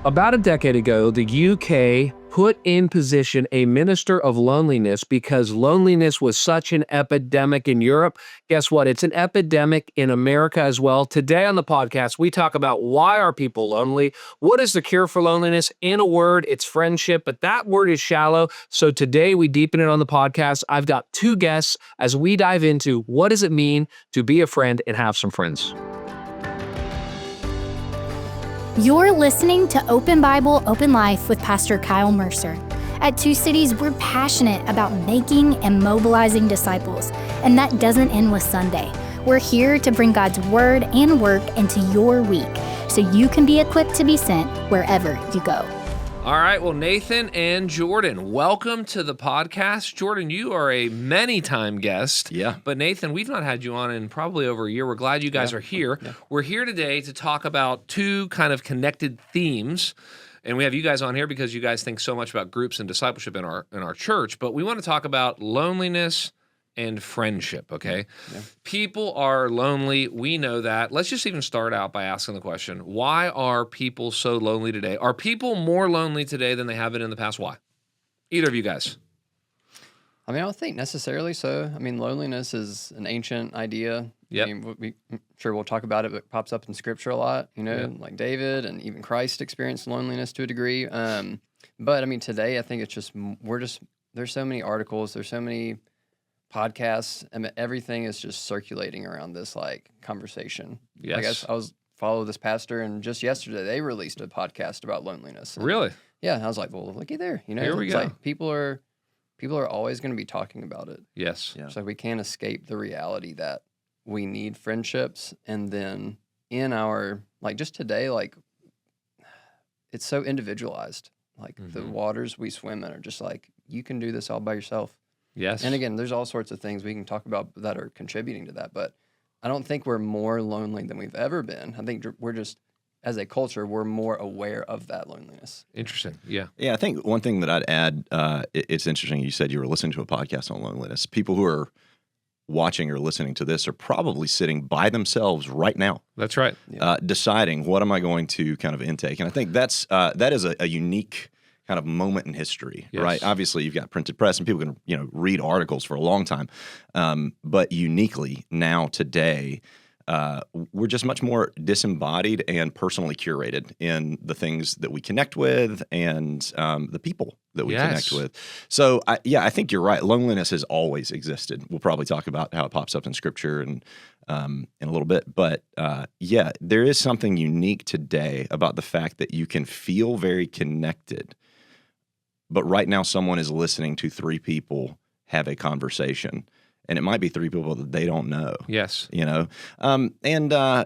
About a decade ago, the UK put in position a minister of loneliness because loneliness was such an epidemic in Europe. Guess what? It's an epidemic in America as well. Today on the podcast, we talk about why are people lonely? What is the cure for loneliness? In a word, it's friendship, but that word is shallow. So today we deepen it on the podcast. I've got two guests as we dive into what does it mean to be a friend and have some friends. You're listening to Open Bible, Open Life with Pastor Kyle Mercer. At Two Cities, we're passionate about making and mobilizing disciples, and that doesn't end with Sunday. We're here to bring God's word and work into your week so you can be equipped to be sent wherever you go. All right, well, Nathan and Jordan, welcome to the podcast. Jordan, you are a many-time guest. Yeah. But Nathan, we've not had you on in probably over a year. We're glad you guys are here. Yeah. We're here today to talk about two kind of connected themes. And we have you guys on here because you guys think so much about groups and discipleship in our church. But we want to talk about loneliness and friendship, okay? Yeah. People are lonely. We know that. Let's just even start out by asking the question, why are people so lonely today? Are people more lonely today than they have been in the past? Why? Either of you guys. I mean, I don't think necessarily so. I mean, loneliness is an ancient idea. Yep. I mean, I'm sure we'll talk about it, but it pops up in Scripture a lot, like David and even Christ experienced loneliness to a degree. But, I mean, today I think it's just, there's so many articles, there's so many podcasts, and everything is just circulating around this conversation. Yes. I was follow this pastor, and just yesterday they released a podcast about loneliness. Really? Yeah. I was like, well, looky there. Here we go. Like people are always going to be talking about it. Yes. Yeah. So we can't escape the reality that we need friendships, and then in our just today, it's so individualized. The waters we swim in are just you can do this all by yourself. Yes. And again, there's all sorts of things we can talk about that are contributing to that, but I don't think we're more lonely than we've ever been. I think we're just, as a culture, we're more aware of that loneliness. Interesting. Yeah. Yeah, I think one thing that I'd add, it's interesting, you said you were listening to a podcast on loneliness. People who are watching or listening to this are probably sitting by themselves right now. That's right. Deciding what am I going to kind of intake. And I think that is a unique kind of moment in history, yes. Right? Obviously, you've got printed press, and people can read articles for a long time. But uniquely now today, we're just much more disembodied and personally curated in the things that we connect with and the people that we connect with. So, I think you're right. Loneliness has always existed. We'll probably talk about how it pops up in Scripture and in a little bit. But there is something unique today about the fact that you can feel very connected. But right now, someone is listening to three people have a conversation, and it might be three people that they don't know. Yes, that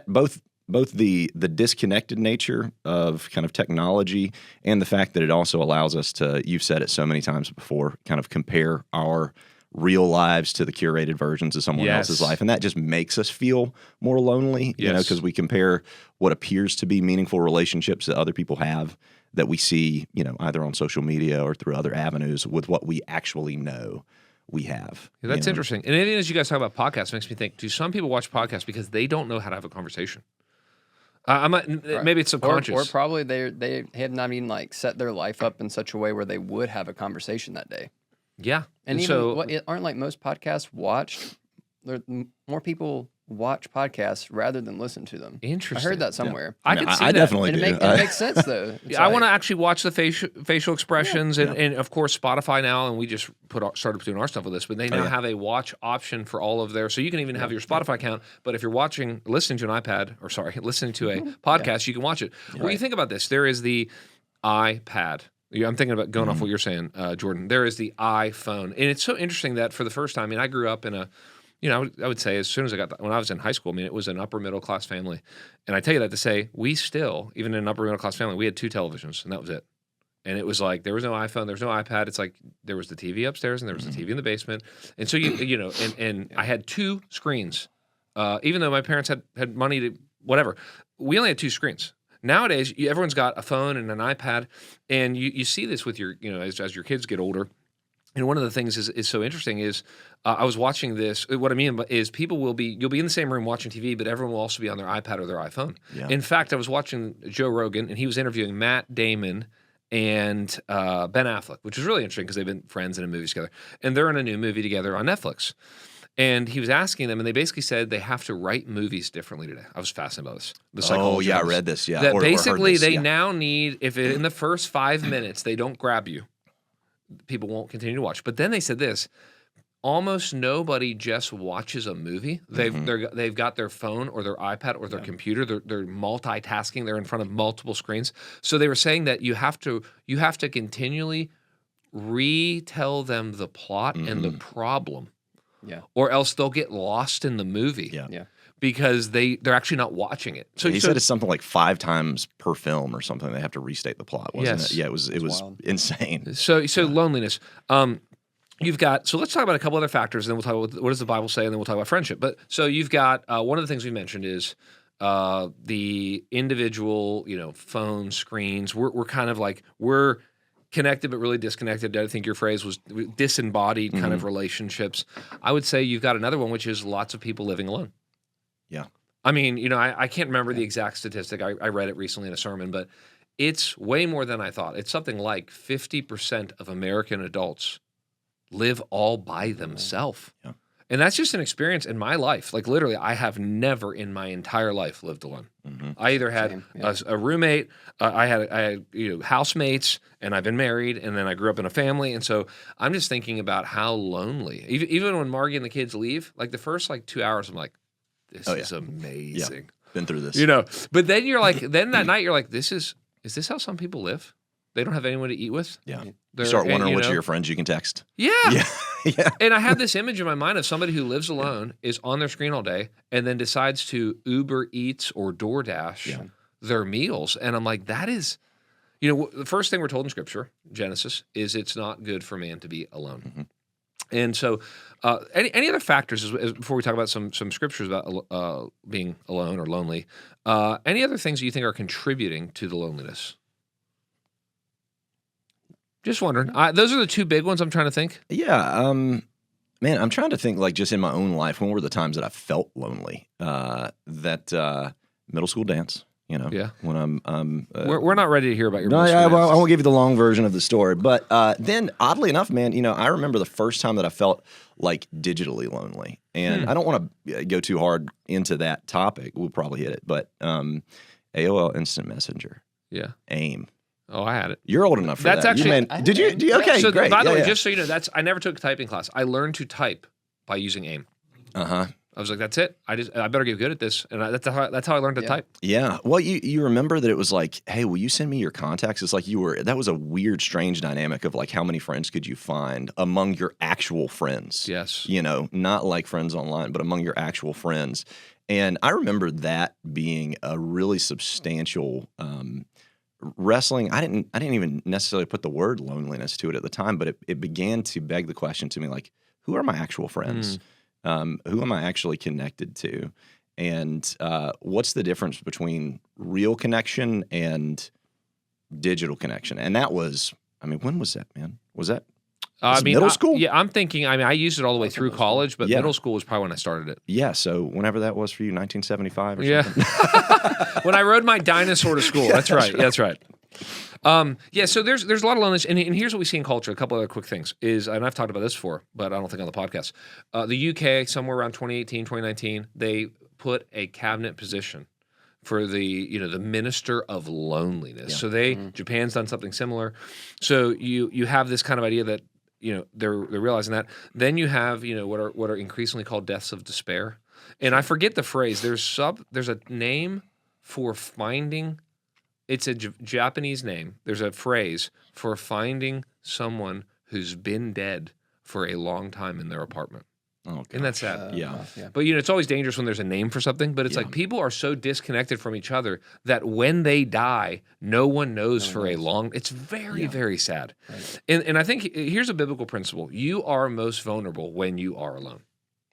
both the disconnected nature of kind of technology and the fact that it also allows us to, you've said it so many times before, kind of compare our real lives to the curated versions of someone else's life, and that just makes us feel more lonely. Because we compare what appears to be meaningful relationships that other people have, that we see, either on social media or through other avenues, with what we actually know we have. Yeah, that's interesting. And anything as you guys talk about podcasts makes me think, do some people watch podcasts because they don't know how to have a conversation? Maybe it's subconscious. Or probably they have not even set their life up in such a way where they would have a conversation that day. Yeah. And even, aren't most podcasts watched? More people watch podcasts rather than listen to them. Interesting. I heard that somewhere. I can see I that. definitely do. It makes sense, though. I want to actually watch the facial expressions, and of course Spotify now, and we just started doing our stuff with this, but they now have a watch option for all of their, so you can even have your Spotify account, but if you're listening to a podcast, you can watch it. Yeah. When you think about this, there is the iPad. I'm thinking about going off what you're saying, Jordan. There is the iPhone, and it's so interesting that for the first time, I grew up in a, I would say as soon as when I was in high school, it was an upper middle class family. And I tell you that to say, we still, even in an upper middle class family, we had two televisions, and that was it. And it was there was no iPhone, there was no iPad. It's there was the TV upstairs and there was the TV in the basement. And so, and I had two screens. Even though my parents had money to whatever, we only had two screens. Nowadays, everyone's got a phone and an iPad, and you see this with your, as your kids get older. And one of the things is so interesting is I was watching this. What I mean is you'll be in the same room watching TV, but everyone will also be on their iPad or their iPhone. Yeah. In fact, I was watching Joe Rogan, and he was interviewing Matt Damon and Ben Affleck, which is really interesting because they've been friends in a movie together, and they're in a new movie together on Netflix. And he was asking them, and they basically said they have to write movies differently today. I was fascinated by this. The psychology. I of this. read this. Yeah, That or basically heard this, they yeah. now need, if in the first 5 minutes they don't grab you, people won't continue to watch. But then they said this: almost nobody just watches a movie. They've got their phone or their iPad or their computer. They're multitasking. They're in front of multiple screens. So they were saying that you have to continually retell them the plot and the problem. Yeah. Or else they'll get lost in the movie. Yeah. Because they're actually not watching it. So he said it's something like 5 times per film or something. They have to restate the plot, wasn't Yes. it? Yeah, it was wild. insane. So loneliness. You've got, so let's talk about a couple other factors, and then we'll talk about what does the Bible say, and then we'll talk about friendship. But so you've got one of the things we mentioned is the individual, phone screens. We're kind of like we're connected but really disconnected. I think your phrase was disembodied kind of relationships. I would say you've got another one, which is lots of people living alone. Yeah. I mean, I can't remember the exact statistic. I read it recently in a sermon, but it's way more than I thought. It's something like 50% of American adults live all by themselves. Yeah. And that's just an experience in my life. Like literally, I have never in my entire life lived alone. I either had a roommate, I had housemates, and I've been married, and then I grew up in a family. And so I'm just thinking about how lonely. Even when Margie and the kids leave, like the first 2 hours, I'm like, this is amazing. Yeah. Been through this. But then you're like, then that night you're like, is this how some people live? They don't have anyone to eat with. Yeah. You start wondering which of your friends you can text. Yeah. Yeah. And I have this image in my mind of somebody who lives alone, is on their screen all day, and then decides to Uber Eats or DoorDash their meals. And I'm like, that is, the first thing we're told in Scripture, Genesis, is it's not good for man to be alone. And so, any other factors as before we talk about some scriptures about being alone or lonely? Any other things that you think are contributing to the loneliness? Just wondering. Those are the two big ones I'm trying to think. Yeah. Man, I'm trying to think just in my own life, when were the times that I felt lonely? That middle school dance, Yeah. When We're not ready to hear about your No, middle I school dances. won't give you the long version of the story. But then, oddly enough, man, I remember the first time that I felt digitally lonely. And I don't want to go too hard into that topic. We'll probably hit it. But AOL Instant Messenger. Yeah. AIM. Oh, I had it. You're old enough for That's that. actually- Did you? Okay, So great. by the way, yeah. just so you know, I never took a typing class. I learned to type by using AIM. Uh-huh. I was like, that's it. I better get good at this, and that's how I learned to type. Yeah. Well, you remember that it was like, hey, will you send me your contacts? It's like that was a weird, strange dynamic of how many friends could you find among your actual friends? Yes. Not like friends online, but among your actual friends. And I remember that being a really substantial wrestling. I didn't even necessarily put the word loneliness to it at the time, but it began to beg the question to me, who are my actual friends? Who am I actually connected to? And what's the difference between real connection and digital connection? And that was, when was that, man? Was that middle school? Yeah, I'm thinking, I used it all the way through college, but middle school was probably when I started it. Yeah, so whenever that was for you, 1975 or something? Yeah. When I rode my dinosaur to school. That's right. Yeah, that's right. So there's a lot of loneliness, and here's what we see in culture. A couple other quick things is, and I've talked about this before, but I don't think on the podcast. The UK, somewhere around 2018, 2019, they put a cabinet position for the minister of loneliness. Yeah. So Japan's done something similar. So you have this kind of idea that they're realizing that. Then you have what are increasingly called deaths of despair, and I forget the phrase. There's a name for finding. It's a Japanese name. There's a phrase for finding someone who's been dead for a long time in their apartment. Oh, Isn't that sad? Yeah. But it's always dangerous when there's a name for something. But it's like people are so disconnected from each other that when they die, no one knows for a long. It's very, very sad. Right. And I think here's a biblical principle: you are most vulnerable when you are alone.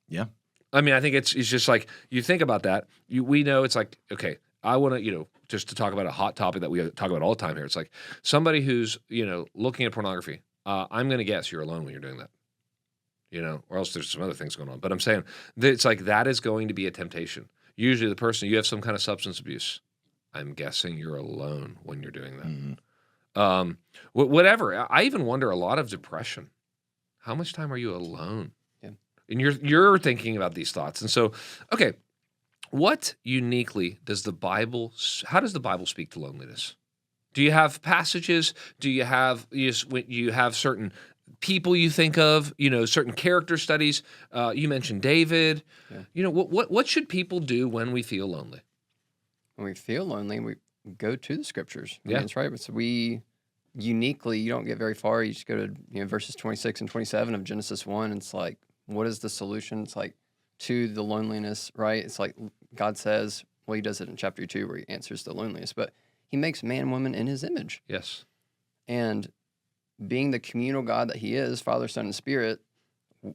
Yeah. I think it's just like you think about that. We know it's like, okay, I want to just to talk about a hot topic that we talk about all the time here. It's like somebody who's looking at pornography I'm going to guess you're alone when you're doing that. Or else there's some other things going on. But I'm saying that it's like that is going to be a temptation. Usually the person, you have some kind of substance abuse. I'm guessing you're alone when you're doing that. Whatever. I even wonder a lot of depression. How much time are you alone? Yeah. And you're thinking about these thoughts. And so, okay, what uniquely does how does the Bible speak to loneliness? Do you have passages? Do you have certain people you think of, certain character studies? You mentioned David. Yeah. What should people do when we feel lonely? When we feel lonely, we go to the scriptures. I Yeah. mean, that's right. So you don't get very far. You just go to verses 26 and 27 of Genesis 1. And it's like, what is the solution? It's like to the loneliness, right? It's like God says, well, he does it in chapter 2 where he answers the loneliness, but he makes man and woman in his image. Yes. And being the communal God that he is, Father, Son, and Spirit,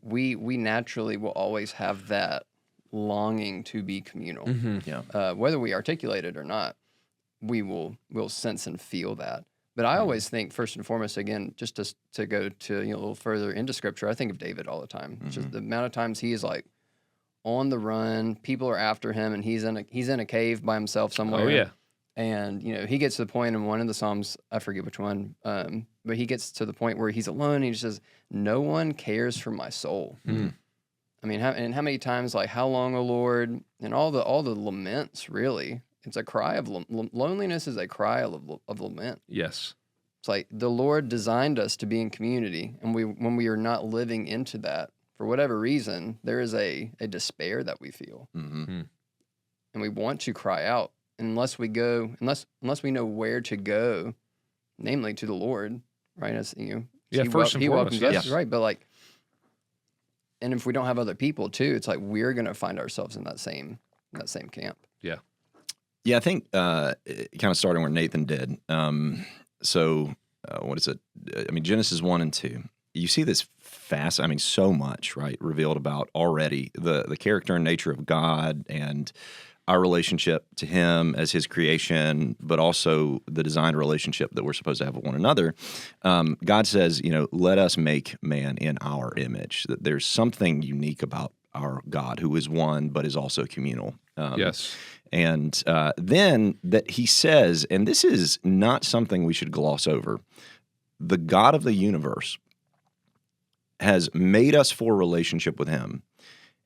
we naturally will always have that longing to be communal. Mm-hmm. Yeah. Whether we articulate it or not, we'll sense and feel that. But I always think, first and foremost, again, just to go to a little further into Scripture, I think of David all the time. Just the amount of times he is like on the run, people are after him, and he's in a cave by himself somewhere. Oh yeah. And he gets to the point in one of the Psalms, I forget which one, but he gets to the point where he's alone. And he just says, "No one cares for my soul." I mean, how many times, like, "How long, O Lord?" And all the laments. Really, it's a cry of loneliness. Is a cry of lament. Yes. It's like the Lord designed us to be in community, and when we are not living into that for whatever reason, there is a despair that we feel, and we want to cry out. Unless we know where to go, namely to the Lord, right? As First and he welcomes foremost, us, yes. right? But like, and if we don't have other people too, it's like we're gonna find ourselves in that same camp. Yeah. Yeah, I think kind of starting where Nathan did. What is it? I mean, Genesis 1 and 2. You see this so much, right, revealed about already the character and nature of God and our relationship to him as his creation, but also the designed relationship that we're supposed to have with one another. God says, let us make man in our image. That there's something unique about our God who is one, but is also communal. Yes. And then that he says, and this is not something we should gloss over, the God of the universe has made us for relationship with him,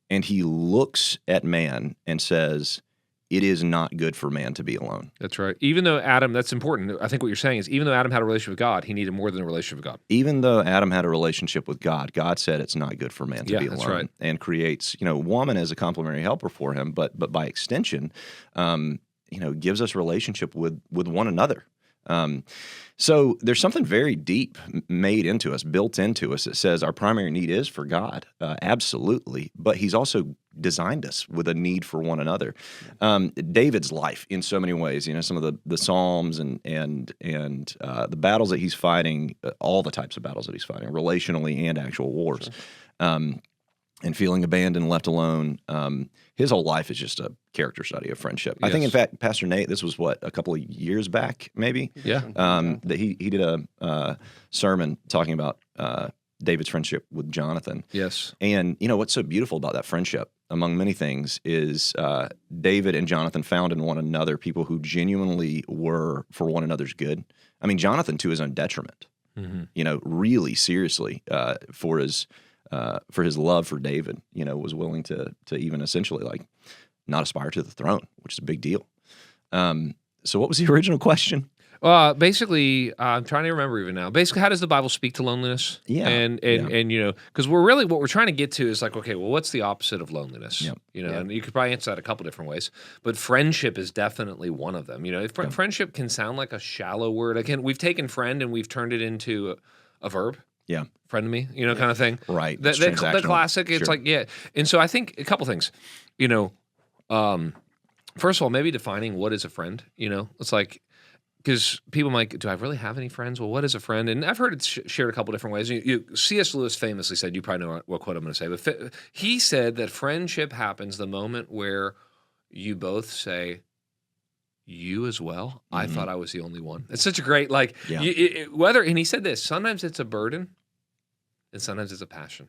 and he looks at man and says, it is not good for man to be alone. That's right. Even though Adam, that's important. I think what you're saying is even though Adam had a relationship with God, he needed more than a relationship with God. Even though Adam had a relationship with God, God said it's not good for man to be alone. That's right. And creates, woman as a complementary helper for him, but by extension, gives us relationship with one another. So there's something very deep made into us, built into us that says our primary need is for God, absolutely, but he's also designed us with a need for one another. David's life in so many ways, some of the Psalms and the battles that he's fighting, all the types of battles that he's fighting, relationally and actual wars, and feeling abandoned, left alone. His whole life is just a character study of friendship. Yes. I think, in fact, Pastor Nate, this was a couple of years back, maybe? Yeah. That he did a sermon talking about David's friendship with Jonathan. Yes. And, what's so beautiful about that friendship, among many things, is David and Jonathan found in one another people who genuinely were for one another's good. I mean, Jonathan to his own detriment, really seriously for his love for David, was willing to even essentially not aspire to the throne, which is a big deal. So what was the original question? Basically, I'm trying to remember even now. Basically, how does the Bible speak to loneliness? Yeah. And because what we're trying to get to is okay, well, what's the opposite of loneliness? Yep. And you could probably answer that a couple different ways, but friendship is definitely one of them. Friendship can sound like a shallow word. Again, we've taken friend and we've turned it into a verb. Yeah. Friend me, kind of thing. Right. The classic, it's Sure. And so I think a couple things, first of all, maybe defining what is a friend, it's because people might, do I really have any friends? Well, what is a friend? And I've heard it shared a couple different ways. C.S. Lewis famously said, you probably know what quote I'm going to say, but he said that friendship happens the moment where you both say, you as well? I thought I was the only one. It's such a great, like, Yeah. And he said this, sometimes it's a burden and sometimes it's a passion.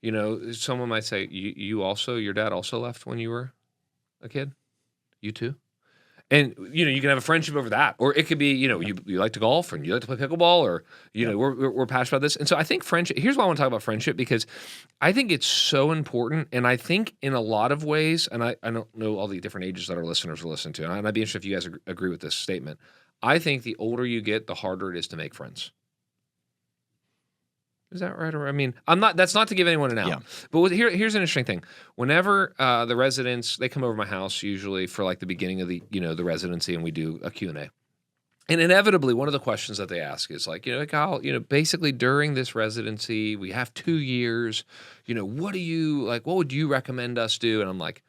You know, someone might say, your dad also left when you were a kid? You too? And, you know, you can have a friendship over that. Or it could be, you know, you like to golf and you like to play pickleball, or, you know, we're passionate about this. And so I think friendship, here's why I want to talk about friendship, because I think it's so important. And I think in a lot of ways, and I don't know all the different ages that our listeners will listen to, and I'd be interested if you guys agree with this statement. I think the older you get, the harder it is to make friends. Is that right? Or, I mean, that's not to give anyone an out. Yeah. But here's an interesting thing. Whenever the residents, they come over to my house usually for like the beginning of the residency, and we do a Q&A. And inevitably, one of the questions that they ask is like, Kyle, basically during this residency, we have 2 years, what would you recommend us do? And I'm like,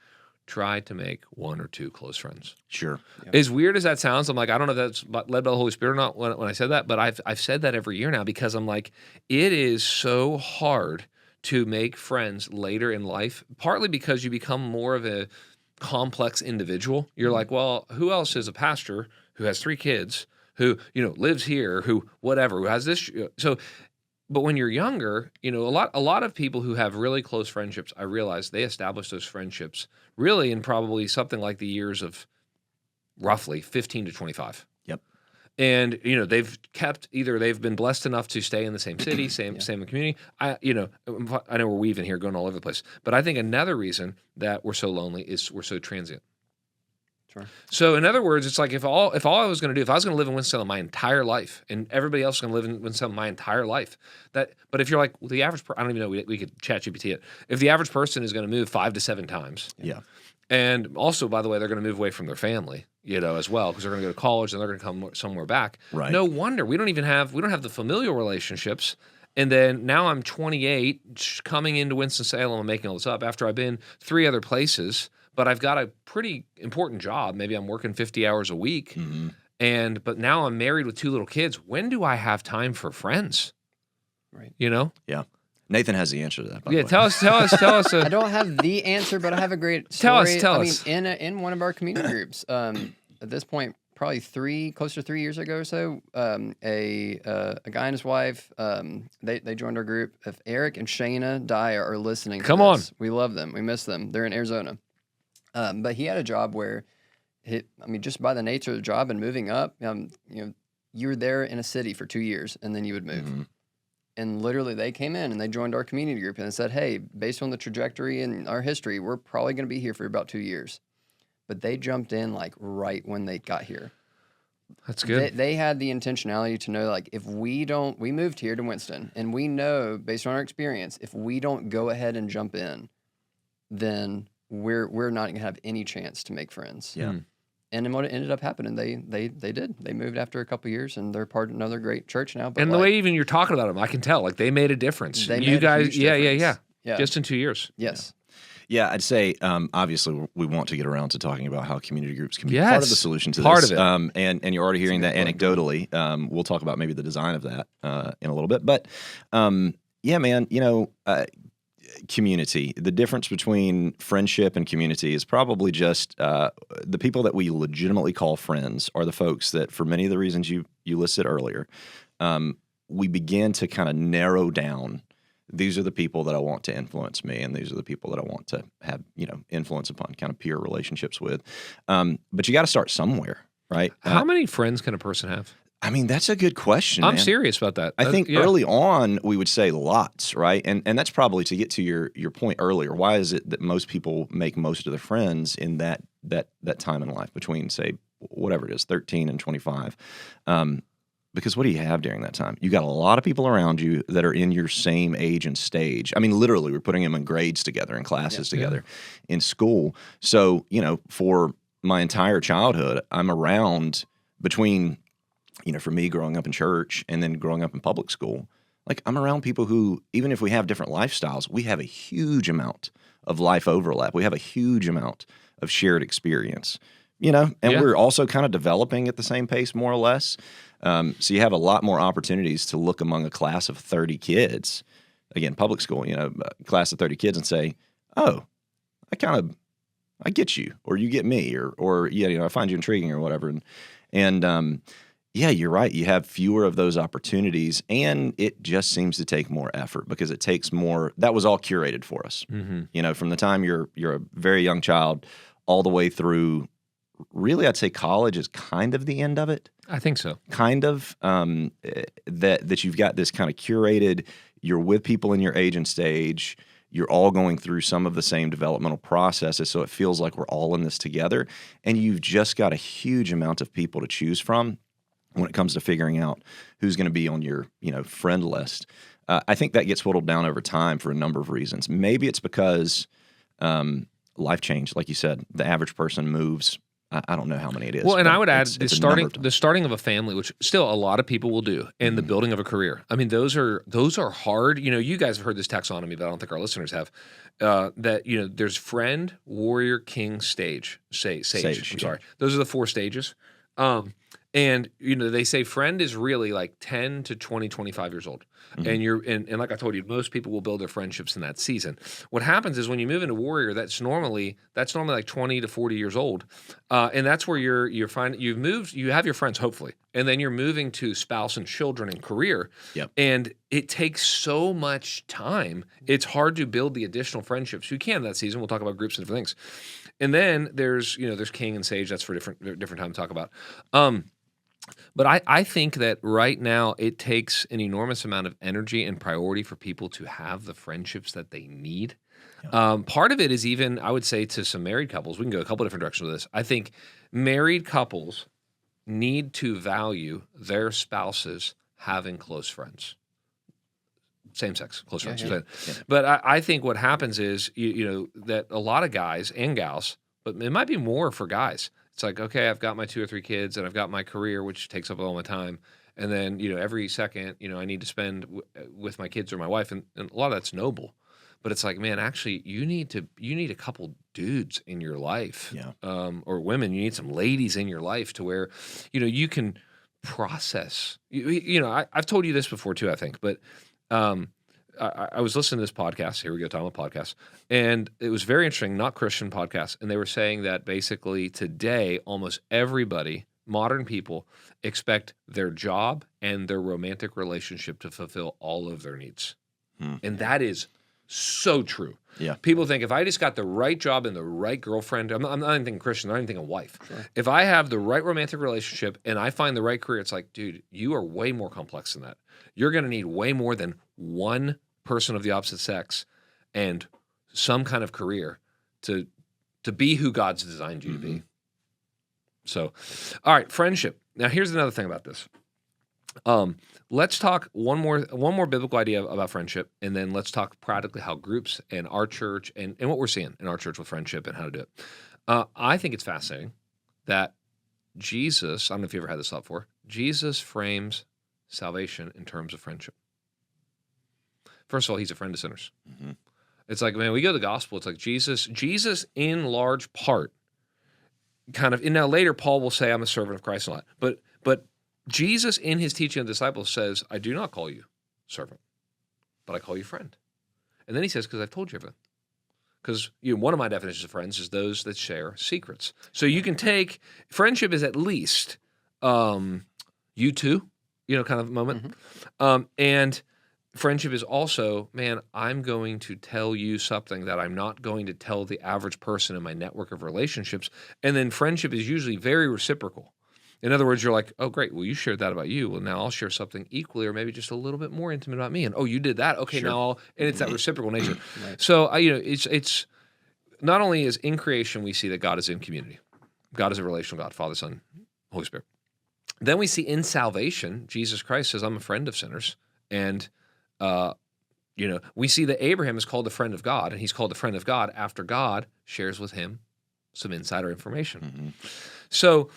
try to make 1 or 2 close friends. Sure. Yep. As weird as that sounds, I'm like, I don't know if that's led by the Holy Spirit or not when I said that, but I've said that every year now, because I'm like, it is so hard to make friends later in life, partly because you become more of a complex individual. You're like, well, who else is a pastor who has 3 kids, who, lives here, who has this? But when you're younger, a lot of people who have really close friendships, I realize they establish those friendships really in probably something like the years of roughly 15 to 25. Yep. And, they've been blessed enough to stay in the same city, same community. I know we're weaving here, going all over the place. But I think another reason that we're so lonely is we're so transient. Sure. So in other words, it's like if I was going to live in Winston-Salem my entire life, and everybody else is going to live in Winston-Salem my entire life, but if you're like, well, the average I don't even know, we could chat GPT it. If the average person is going to move 5 to 7 times. Yeah. And also, by the way, they're going to move away from their family, as well, because they're going to go to college and they're going to come somewhere back. Right. No wonder we don't have the familial relationships. And then now I'm 28, coming into Winston-Salem and making all this up after I've been 3 other places. But I've got a pretty important job. Maybe I'm working 50 hours a week. Mm-hmm. But now I'm married with 2 little kids. When do I have time for friends? Right. Yeah. Nathan has the answer to that, by the way. Tell us. I don't have the answer, but I have a great story. Tell us. In one of our community groups, at this point, probably close to 3 years ago or so, a guy and his wife, they joined our group. If Eric and Shayna Dyer are listening to this, we love them. We miss them. They're in Arizona. But he had a job where, just by the nature of the job and moving up, you were there in a city for 2 years and then you would move. Mm-hmm. And literally they came in and they joined our community group and they said, hey, based on the trajectory and our history, we're probably going to be here for about 2 years. But they jumped in like right when they got here. That's good. They had the intentionality to know, like, if we moved here to Winston and we know based on our experience, if we don't go ahead and jump in, then we're not going to have any chance to make friends. Yeah. And then what ended up happening, they did. They moved after a couple of years, and they're part of another great church now. But and the way even you're talking about them, I can tell, like, they made a difference. You guys, yeah. Just in 2 years. Yes. Yeah, I'd say, obviously, we want to get around to talking about how community groups can be part of the solution to part this. Of it. And you're already hearing that anecdotally. We'll talk about maybe the design of that in a little bit. But, yeah, man, community. The difference between friendship and community is probably just the people that we legitimately call friends are the folks that, for many of the reasons you listed earlier, we begin to kind of narrow down. These are the people that I want to influence me, and these are the people that I want to have, influence upon, kind of peer relationships with. But you got to start somewhere, right? How many friends can a person have? That's a good question. I'm serious about that. I think early on we would say lots, right? And that's probably to get to your point earlier. Why is it that most people make most of their friends in that time in life between, say, whatever it is, 13 and 25? Because what do you have during that time? You got a lot of people around you that are in your same age and stage. Literally, we're putting them in grades together, in classes together, in school. So, for my entire childhood, I'm around between, for me growing up in church and then growing up in public school, like I'm around people who, even if we have different lifestyles, we have a huge amount of life overlap. We have a huge amount of shared experience, and we're also kind of developing at the same pace, more or less. So you have a lot more opportunities to look among a class of 30 kids, again, public school, class of 30 kids, and say, oh, I kind of I get you, or you get me, or yeah, I find you intriguing or whatever. And yeah, you're right. You have fewer of those opportunities, and it just seems to take more effort because it takes more. That was all curated for us, from the time you're a very young child all the way through. Really, I'd say college is kind of the end of it. I think so. Kind of that you've got this kind of curated. You're with people in your age and stage. You're all going through some of the same developmental processes, so it feels like we're all in this together. And you've just got a huge amount of people to choose from when it comes to figuring out who's going to be on your friend list. I think that gets whittled down over time for a number of reasons. Maybe it's because life change, like you said, the average person moves. I don't know how many it is. Well, and I would add it's the starting of a family, which still a lot of people will do, and the building of a career. I mean, those are hard. You guys have heard this taxonomy, but I don't think our listeners have. That there's friend, warrior, king, sage. Sage. I'm sorry. Those are the 4 stages. And they say friend is really like 10 to 20, 25 years old. And like I told you, most people will build their friendships in that season. What happens is when you move into warrior, that's normally like 20 to 40 years old. And that's where you have your friends, hopefully. And then you're moving to spouse and children and career. Yep. And it takes so much time. It's hard to build the additional friendships. You can in that season. We'll talk about groups and different things. And then there's king and sage. That's for different time to talk about. But I think that right now it takes an enormous amount of energy and priority for people to have the friendships that they need. Yeah. Part of it is even, I would say, to some married couples. We can go a couple different directions with this. I think married couples need to value their spouses having close friends. Same sex, close friends. Yeah. But I think what happens is, that a lot of guys and gals, but it might be more for guys. It's like, okay, I've got my 2 or 3 kids and I've got my career, which takes up all my time. And then, every second, I need to spend with my kids or my wife. And a lot of that's noble. But it's like, man, actually, you need a couple dudes in your life. Yeah. Or women, you need some ladies in your life to where, you can process. I've told you this before too, I think. But I was listening to this podcast. Here we go, talking about podcasts. And it was very interesting, not Christian podcast. And they were saying that basically today, almost everybody, modern people, expect their job and their romantic relationship to fulfill all of their needs. And that is so true. Yeah. People think if I just got the right job and the right girlfriend, I'm not even thinking Christian, I'm not even thinking wife. Sure. If I have the right romantic relationship and I find the right career, it's like, dude, you are way more complex than that. You're going to need way more than one person of the opposite sex and some kind of career to be who God's designed you to be. So, all right, friendship. Now, here's another thing about this. Let's talk one more biblical idea about friendship, and then let's talk practically how groups and our church and what we're seeing in our church with friendship and how to do it. I think it's fascinating that Jesus, I don't know if you ever had this thought before, Jesus frames salvation in terms of friendship. First of all, he's a friend of sinners. It's like, man, we go to the gospel, it's like Jesus in large part kind of, and now later Paul will say, I'm a servant of Christ a lot, but Jesus in his teaching of the disciples says, I do not call you servant, but I call you friend. And then he says, because I've told you everything. Because one of my definitions of friends is those that share secrets. So you can take, friendship is at least you two, kind of moment. And friendship is also, man, I'm going to tell you something that I'm not going to tell the average person in my network of relationships. And then friendship is usually very reciprocal. In other words, you're like, oh, great. Well, you shared that about you. Well, now I'll share something equally or maybe just a little bit more intimate about me. And, oh, you did that? Okay, sure. Now and it's that reciprocal nature. Right. So, it's not only is in creation we see that God is in community. God is a relational God, Father, Son, Holy Spirit. Then we see in salvation, Jesus Christ says, I'm a friend of sinners. And, we see that Abraham is called a friend of God, and he's called a friend of God after God shares with him some insider information. So,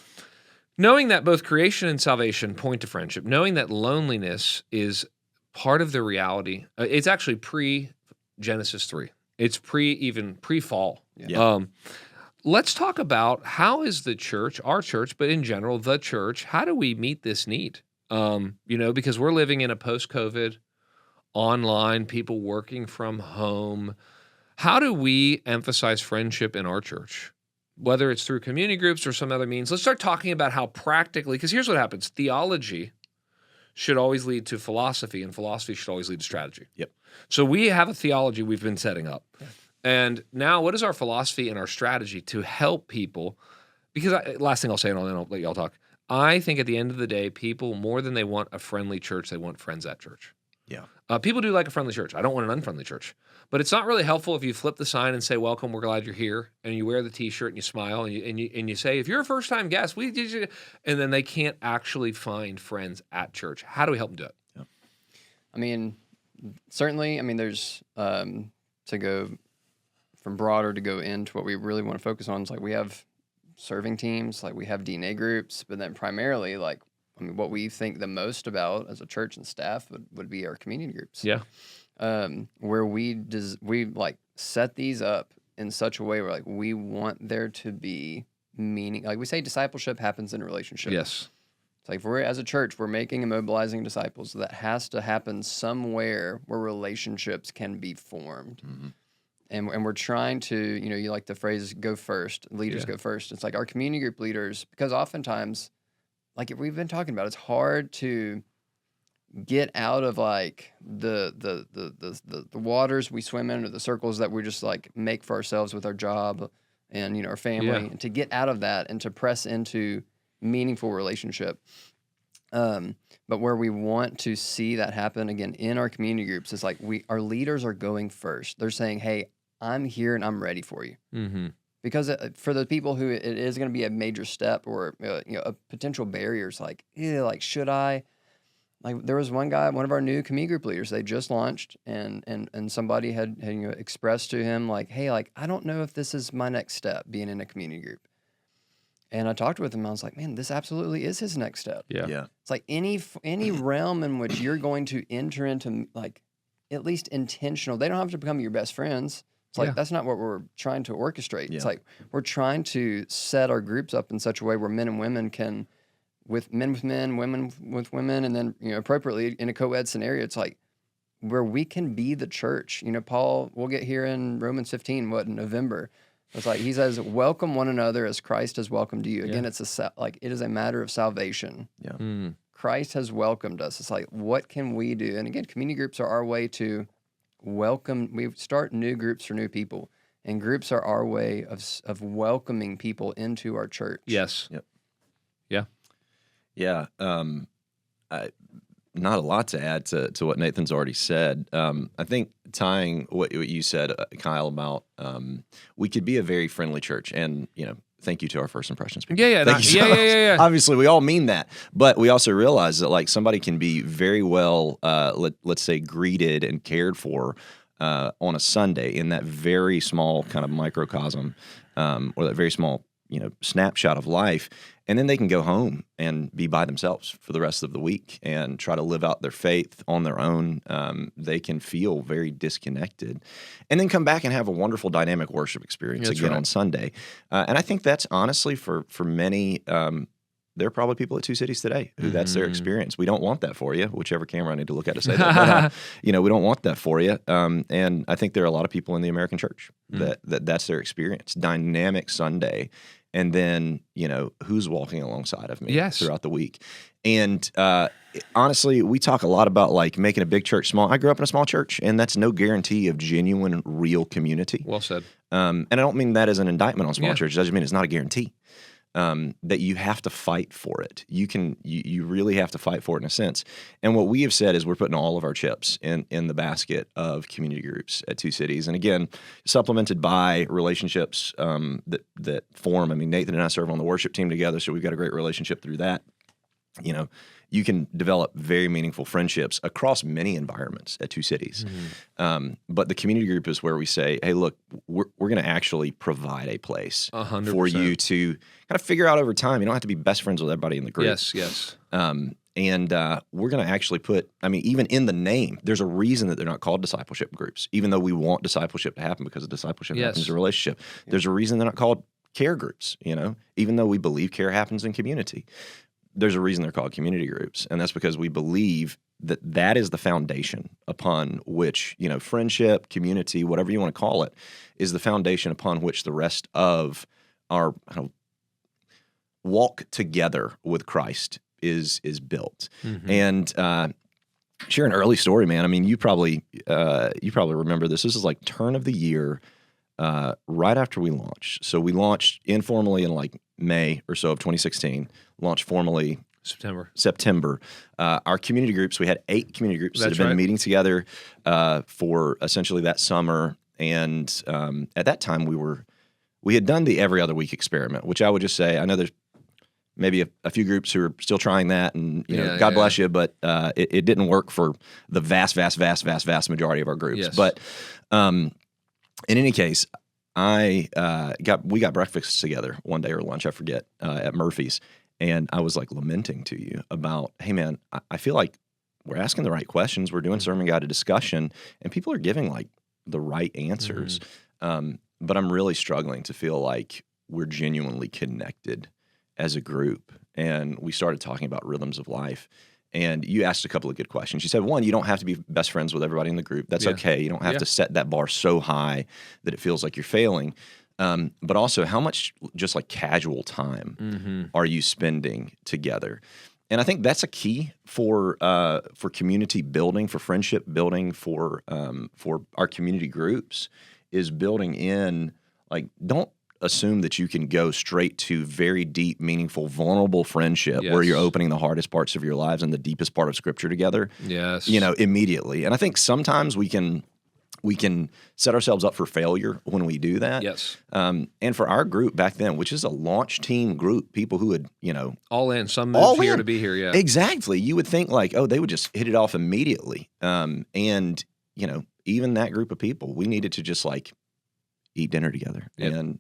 knowing that both creation and salvation point to friendship, knowing that loneliness is part of the reality, it's actually pre-Genesis 3. It's pre-fall. Yeah. Let's talk about how is the church, our church, but in general, the church, how do we meet this need? Because we're living in a post-COVID, online, people working from home. How do we emphasize friendship in our church? Whether it's through community groups or some other means, let's start talking about how practically, because here's what happens. Theology should always lead to philosophy, and philosophy should always lead to strategy. Yep. So we have a theology we've been setting up. Yeah. And now what is our philosophy and our strategy to help people? Because last thing I'll say, and then I'll let y'all talk. I think at the end of the day, people, more than they want a friendly church, they want friends at church. Yeah. People do like a friendly church. I don't want an unfriendly church. But it's not really helpful if you flip the sign and say, welcome, we're glad you're here, and you wear the T-shirt and you smile and you say, if you're a first-time guest, and then they can't actually find friends at church. How do we help them do it? Yeah. I mean, certainly, there's, to go from broader to go into what we really want to focus on, is like we have serving teams, like we have DNA groups, but then primarily, what we think the most about as a church and staff would be our community groups. Yeah. Where we set these up in such a way where we want there to be meaning. Like we say, discipleship happens in relationship. Yes. It's like if we're, as a church, we're making and mobilizing disciples, that has to happen somewhere where relationships can be formed. Mm-hmm. And we're trying to, you like the phrase, go first, leaders go first. It's like our community group leaders, because oftentimes, like we've been talking about, it's hard to get out of the waters we swim in, or the circles that we just make for ourselves with our job and our family, and to get out of that and to press into meaningful relationship. But where we want to see that happen again in our community groups is our leaders are going first. They're saying, "Hey, I'm here and I'm ready for you." Mm-hmm. Because for the people who it is going to be a major step or a potential barrier, it's should I? There was one guy, one of our new community group leaders, they just launched, and somebody had expressed to him hey, I don't know if this is my next step, being in a community group. And I talked with him, I was like, man, this absolutely is his next step. Yeah. It's any realm in which you're going to enter into at least intentional. They don't have to become your best friends. It's that's not what we're trying to orchestrate. Yeah. It's we're trying to set our groups up in such a way where men and women can, with men with men, women with women, and then appropriately in a co-ed scenario, it's where we can be the church. Paul, we'll get here in Romans 15, in November. It's he says, welcome one another as Christ has welcomed you. Again, it's it is a matter of salvation. Yeah. Mm. Christ has welcomed us. It's what can we do? And again, community groups are our way to welcome. We start new groups for new people, and groups are our way of welcoming people into our church. Yes. Yep. Yeah. Yeah. Not a lot to add to what Nathan's already said. I think tying what you said, Kyle, about we could be a very friendly church, and thank you to our first impressions people. Yeah. Obviously, we all mean that, but we also realize that somebody can be very well, let's say, greeted and cared for on a Sunday in that very small kind of microcosm, or that very small snapshot of life. And then they can go home and be by themselves for the rest of the week and try to live out their faith on their own. They can feel very disconnected, and then come back and have a wonderful dynamic worship experience on Sunday. And I think that's honestly for many. There are probably people at Two Cities today who that's their experience. We don't want that for you, whichever camera I need to look at to say that. But, we don't want that for you. And I think there are a lot of people in the American church that's their experience. Dynamic Sunday. And then, who's walking alongside of me throughout the week. And honestly, we talk a lot about making a big church small. I grew up in a small church, and that's no guarantee of genuine, real community. Well said. And I don't mean that as an indictment on small churches. I just mean it's not a guarantee. That you have to fight for it. You really have to fight for it in a sense. And what we have said is we're putting all of our chips in the basket of community groups at Two Cities. And again, supplemented by relationships that form. Nathan and I serve on the worship team together, so we've got a great relationship through that. You can develop very meaningful friendships across many environments at Two Cities. Mm-hmm. But the community group is where we say, hey, look, we're going to actually provide a place 100%. For you to kind of figure out over time. You don't have to be best friends with everybody in the group. Yes. And we're going to actually put, even in the name, there's a reason that they're not called discipleship groups, even though we want discipleship to happen because discipleship happens in a relationship. Yeah. There's a reason they're not called care groups, even though we believe care happens in community. There's a reason they're called community groups, and that's because we believe that is the foundation upon which, friendship, community, whatever you want to call it, is the foundation upon which the rest of our walk together with Christ is built. And share an early story, man. I mean, you probably remember this. This is like turn of the year, right after we launched. So we launched informally in like May or so of 2016. Launched formally September. Our community groups, we had 8 community groups that have been meeting together for essentially that summer. And at that time, we had done the every other week experiment, which I would just say, I know there's maybe a few groups who are still trying that, and God bless you, but it didn't work for the vast majority of our groups. Yes. But in any case, we got breakfast together one day or lunch, I forget, at Murphy's. And I was like lamenting to you about, hey man, I feel like we're asking the right questions. We're doing sermon guided discussion, and people are giving like the right answers. But I'm really struggling to feel like we're genuinely connected as a group. And we started talking about rhythms of life. And you asked a couple of good questions. You said, one, you don't have to be best friends with everybody in the group. That's okay. You don't have to set that bar so high that it feels like you're failing. But also, how much just like casual time are you spending together? And I think that's a key for community building, for friendship building, for our community groups, is building in, like, don't assume that you can go straight to very deep, meaningful, vulnerable friendship where you're opening the hardest parts of your lives and the deepest part of Scripture together. Yes, immediately. And I think sometimes we can set ourselves up for failure when we do that. Yes. And for our group back then, which is a launch team group, people who had, all in, some moved here to be here, Exactly. You would think like, oh, they would just hit it off immediately. And, even that group of people, we needed to just like eat dinner together and,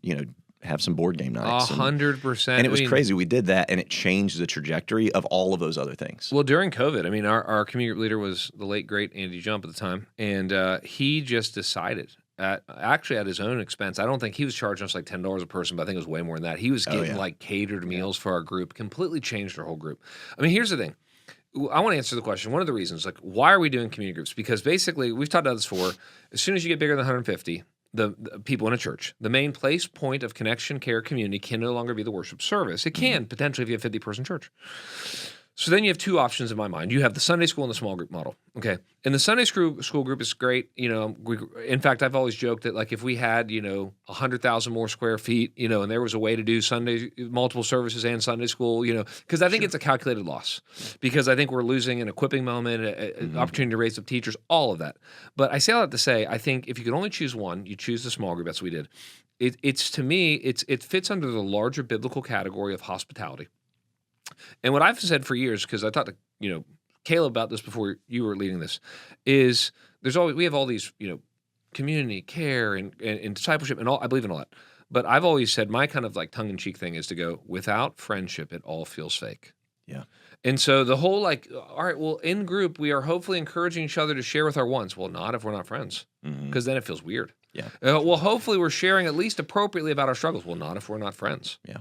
have some board game nights. 100%. And it was crazy. We did that, and it changed the trajectory of all of those other things. Well, during COVID, I mean, our community group leader was the late, great Andy Jump at the time, and he just decided, actually at his own expense, I don't think he was charging us like $10 a person, but I think it was way more than that. He was getting like catered meals for our group, completely changed our whole group. I mean, here's the thing. I want to answer the question. One of the reasons, like, why are we doing community groups? Because basically, we've talked about this before, as soon as you get bigger than 150, the people in a church, the main place point of connection, care, community can no longer be the worship service. It can potentially if you have a 50-person church. So then you have two options in my mind. You have the Sunday school and the small group model. Okay. And the Sunday school group is great. In fact, I've always joked that like if we had, 100,000 more square feet, and there was a way to do Sunday, multiple services and Sunday school, because I think it's a calculated loss, because I think we're losing an equipping moment, an opportunity to raise up teachers, all of that. But I say all that to say, I think if you could only choose one, you choose the small group. That's what we did. To me, it fits under the larger biblical category of hospitality. And what I've said for years, because I talked to Caleb about this before you were leading this, is we have all these community care and discipleship and all. I believe in all that, but I've always said my kind of like tongue in cheek thing is to go, without friendship, it all feels fake. Yeah. And so the whole like, all right, well, in group we are hopefully encouraging each other to share with our wants. Well, not if we're not friends, because then it feels weird. Yeah. Well, hopefully we're sharing at least appropriately about our struggles. Well, not if we're not friends. Yeah.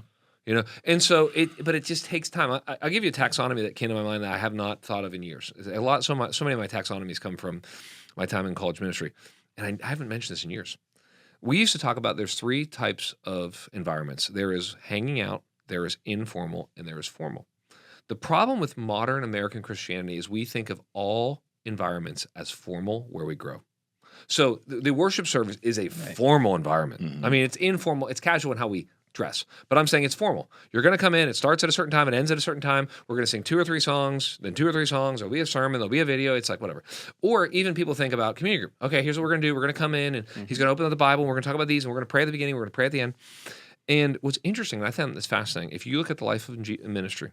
And so but it just takes time. I'll give you a taxonomy that came to my mind that I have not thought of in years. So many of my taxonomies come from my time in college ministry, and I haven't mentioned this in years. We used to talk about there's 3 types of environments. There is hanging out, there is informal, and there is formal. The problem with modern American Christianity is we think of all environments as formal where we grow. So the worship service is a formal environment. I mean, it's informal, it's casual in how we dress. But I'm saying it's formal. You're going to come in, it starts at a certain time, it ends at a certain time. We're going to sing 2 or 3 songs, then 2 or 3 songs, there'll be a sermon, there'll be a video, it's like whatever. Or even people think about community group. Okay, here's what we're going to do. We're going to come in and he's going to open up the Bible, and we're going to talk about these, and we're going to pray at the beginning, we're going to pray at the end. And what's interesting, and I found this fascinating, if you look at the life of ministry,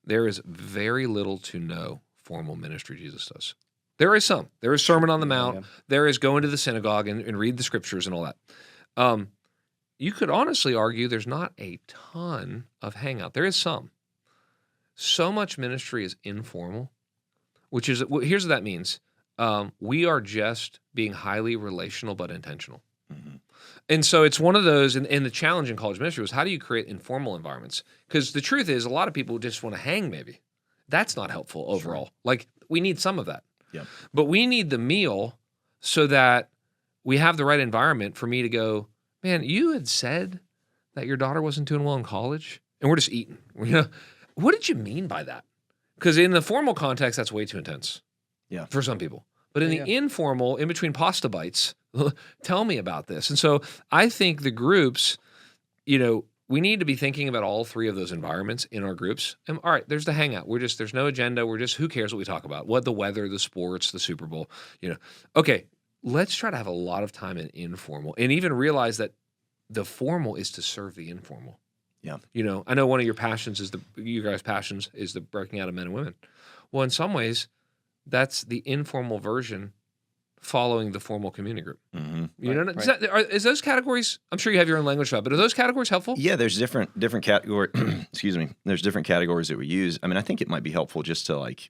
there is very little to no formal ministry Jesus does. There is some. There is Sermon on the Mount. There is going to the synagogue and read the scriptures and all that. You could honestly argue there's not a ton of hangout. There is some. So much ministry is informal, which is, here's what that means. We are just being highly relational but intentional. And so it's one of those, and the challenge in college ministry was how do you create informal environments? Because the truth is a lot of people just want to hang maybe. That's not helpful overall. Like, we need some of that. Yep. But we need the meal so that we have the right environment for me to go, man, you had said that your daughter wasn't doing well in college, and we're just eating. You know, what did you mean by that? Because in the formal context, that's way too intense. Yeah. For some people. But in the informal, in between pasta bites, tell me about this. And so I think the groups, you know, we need to be thinking about all three of those environments in our groups. And all right, there's the hangout. There's no agenda. We're just, who cares what we talk about? What, the weather, the sports, the Super Bowl, you know. Okay, let's try to have a lot of time in informal and even realize that the formal is to serve the informal. Yeah. You know, I know one of your passions is you guys' passions is the breaking out of men and women. Well, in some ways, that's the informal version following the formal community group. Mm-hmm. You know, is those categories? I'm sure you have your own language for that, but are those categories helpful? Yeah, there's different category. Excuse me. There's different categories that we use. I mean, I think it might be helpful just to like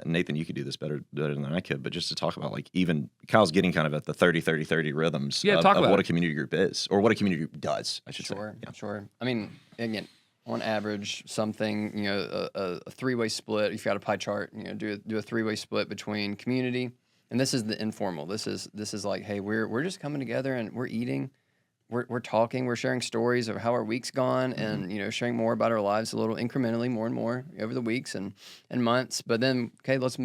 Nathan, you could do this better than I could, but just to talk about like even Kyle's getting kind of at the 30-30-30 rhythms of what a community group is or what a community group does. I should say. Sure. I mean, again, on average, something, you know, a three-way split. If you've got a pie chart, you know, do a three-way split between community, and this is the informal. This is like, hey, we're just coming together and we're eating, we're talking, we're sharing stories of how our week's gone, and you know, sharing more about our lives a little incrementally, more and more over the weeks and months. But then, okay, let's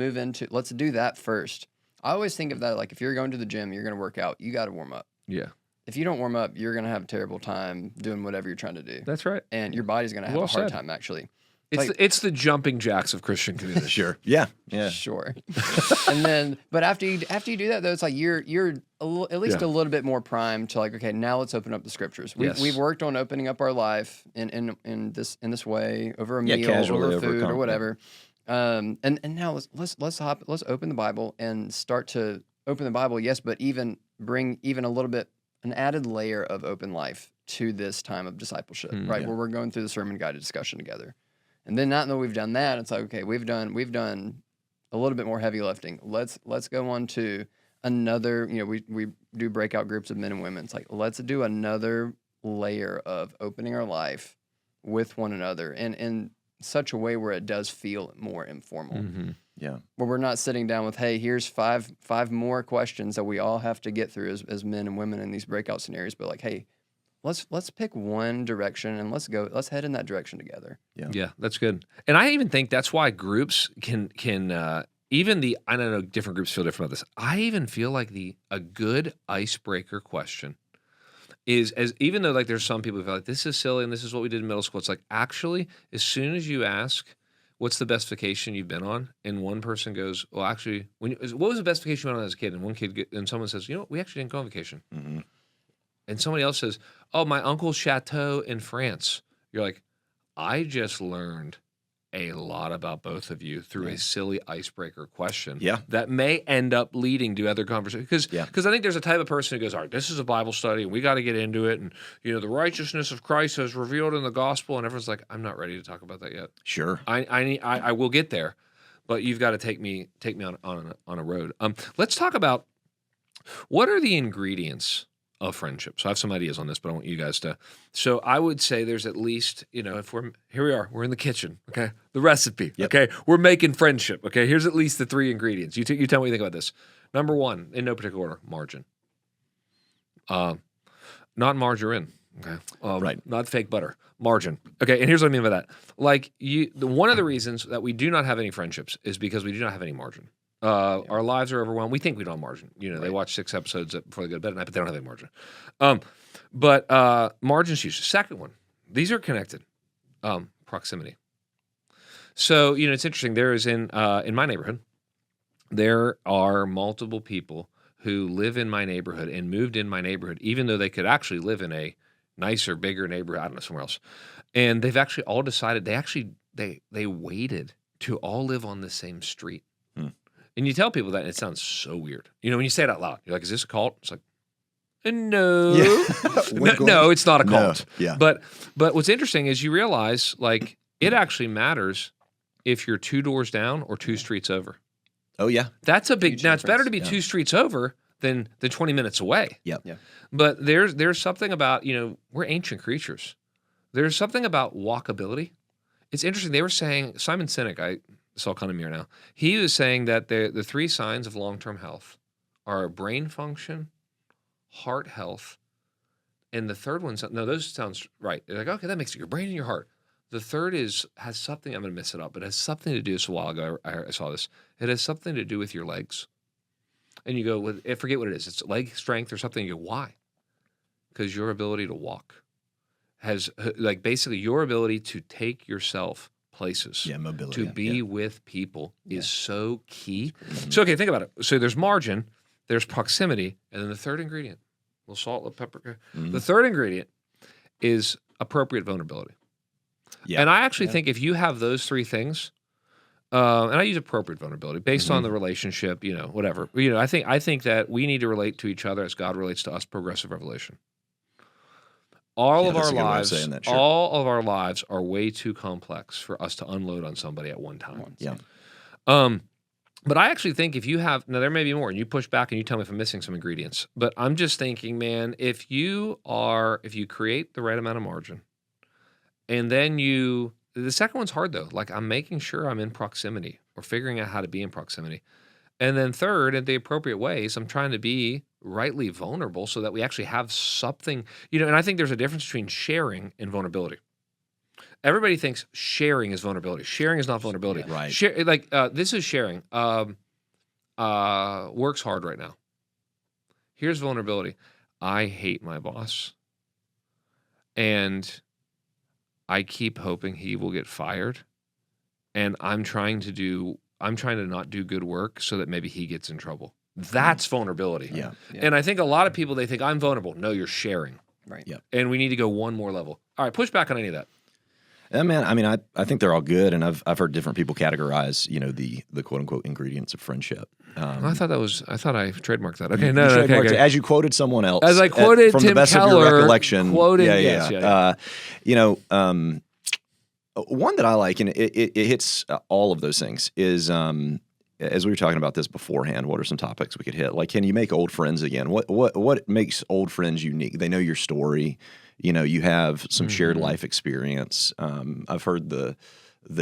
do that first. I always think of that like if you're going to the gym, you're going to work out, you got to warm up. Yeah. If you don't warm up, you're going to have a terrible time doing whatever you're trying to do. That's right. And your body's going to have a hard time, actually. It's the jumping jacks of Christian community. Sure. Yeah. Sure. And then, but after you do that, though, it's like you're at least a little bit more primed to like, okay, now let's open up the scriptures. We've worked on opening up our life in this way over a meal, over food, or whatever. And now let's open the Bible and start to open the Bible. Yes, but even bring even a little bit an added layer of open life to this time of discipleship, right? Where we're going through the sermon guided discussion together. And then not that we've done that, it's like, okay, we've done a little bit more heavy lifting. Let's go on to another, you know, we do breakout groups of men and women. It's like, let's do another layer of opening our life with one another and in such a way where it does feel more informal. Mm-hmm. Yeah. Where we're not sitting down with, hey, here's five more questions that we all have to get through as men and women in these breakout scenarios, but like, hey, let's pick one direction and let's head in that direction together. Yeah, that's good. And I even think that's why groups can even I don't know, different groups feel different about this. I even feel like a good icebreaker question is, as even though like there's some people who feel like this is silly and this is what we did in middle school, it's like actually as soon as you ask what's the best vacation you've been on, and one person goes, well, actually, what was the best vacation you went on as a kid? And one kid and someone says, you know, we actually didn't go on vacation. Mm-hmm. And somebody else says, oh, my uncle's chateau in France. You're like, I just learned a lot about both of you through a silly icebreaker question. Yeah. That may end up leading to other conversations. Because I think there's a type of person who goes, all right, this is a Bible study, and we got to get into it. And, you know, the righteousness of Christ is revealed in the gospel. And everyone's like, I'm not ready to talk about that yet. Sure. I will get there, but you've got to take me on a road. Let's talk about what are the ingredients of friendship. So I have some ideas on this, but I want you guys to. So I would say there's at least, you know, here we are, we're in the kitchen, okay? The recipe, okay? We're making friendship, okay? Here's at least the three ingredients. You tell me what you think about this. Number one, in no particular order, margin. Not margarine, okay? Right. Not fake butter, margin. Okay, and here's what I mean by that. Like, one of the reasons that we do not have any friendships is because we do not have any margin. Our lives are overwhelmed. We think we don't have margin. You know, they watch 6 episodes before they go to bed at night, but they don't have any margin. But margin's huge. Second one, these are connected. Proximity. So, you know, it's interesting. There is in my neighborhood, there are multiple people who live in my neighborhood and moved in my neighborhood, even though they could actually live in a nicer, bigger neighborhood, I don't know, somewhere else. And they've actually all decided they waited to all live on the same street. And you tell people that, and it sounds so weird. You know, when you say it out loud, you're like, is this a cult? It's like, no. No, it's not a cult. No. Yeah. But what's interesting is you realize, like, it actually matters if you're 2 doors down or 2 streets over. Oh, yeah. That's a big, Huge now it's better difference. to be 2 streets over than 20 minutes away. Yep. Yeah. But there's something about, you know, we're ancient creatures. There's something about walkability. It's interesting. They were saying, Simon Sinek, It's all kind of mirror now. He was saying that the 3 signs of long-term health are brain function, heart health, and the third one. No, those sounds right. They're like, okay, that makes it your brain and your heart. The third has something. I'm going to mess it up, but it has something to do. It's a while ago I saw this. It has something to do with your legs. And you go, I forget what it is. It's leg strength or something. You go, why? Because your ability to walk has, like, basically your ability to take yourself places. Yeah, mobility. To be with people is so key. So, okay, think about it. So there's margin, there's proximity, and then the third ingredient, a little salt, a little pepper. The third ingredient is appropriate vulnerability. Yeah. And I actually think if you have those 3 things, and I use appropriate vulnerability based on the relationship, whatever. I think that we need to relate to each other as God relates to us, progressive revelation. All of our lives are way too complex for us to unload on somebody at one time. Yeah. But I actually think if you have, now there may be more, and you push back and you tell me if I'm missing some ingredients, but I'm just thinking, man, if you create the right amount of margin, and then the second one's hard though. Like, I'm making sure I'm in proximity or figuring out how to be in proximity. And then third, in the appropriate ways, I'm trying to be rightly vulnerable so that we actually have something, and I think there's a difference between sharing and vulnerability. Everybody thinks sharing is vulnerability. Sharing is not vulnerability. Yeah, right. This is sharing. Works hard right now. Here's vulnerability. I hate my boss. And I keep hoping he will get fired. And I'm trying to not do good work so that maybe he gets in trouble. That's vulnerability. Yeah. And I think a lot of people, they think I'm vulnerable. No, you're sharing. Right. Yeah. And we need to go one more level. All right, push back on any of that. Yeah, man, I mean, I think they're all good, and I've heard different people categorize, the quote unquote ingredients of friendship. I thought I trademarked that. Okay, You okay. as you quoted someone else, As I quoted from Tim the best of Keller, your recollection. quoting, Yeah. One that I like, and it hits all of those things, is as we were talking about this beforehand. What are some topics we could hit? Like, can you make old friends again? What makes old friends unique? They know your story. You have some shared life experience. I've heard the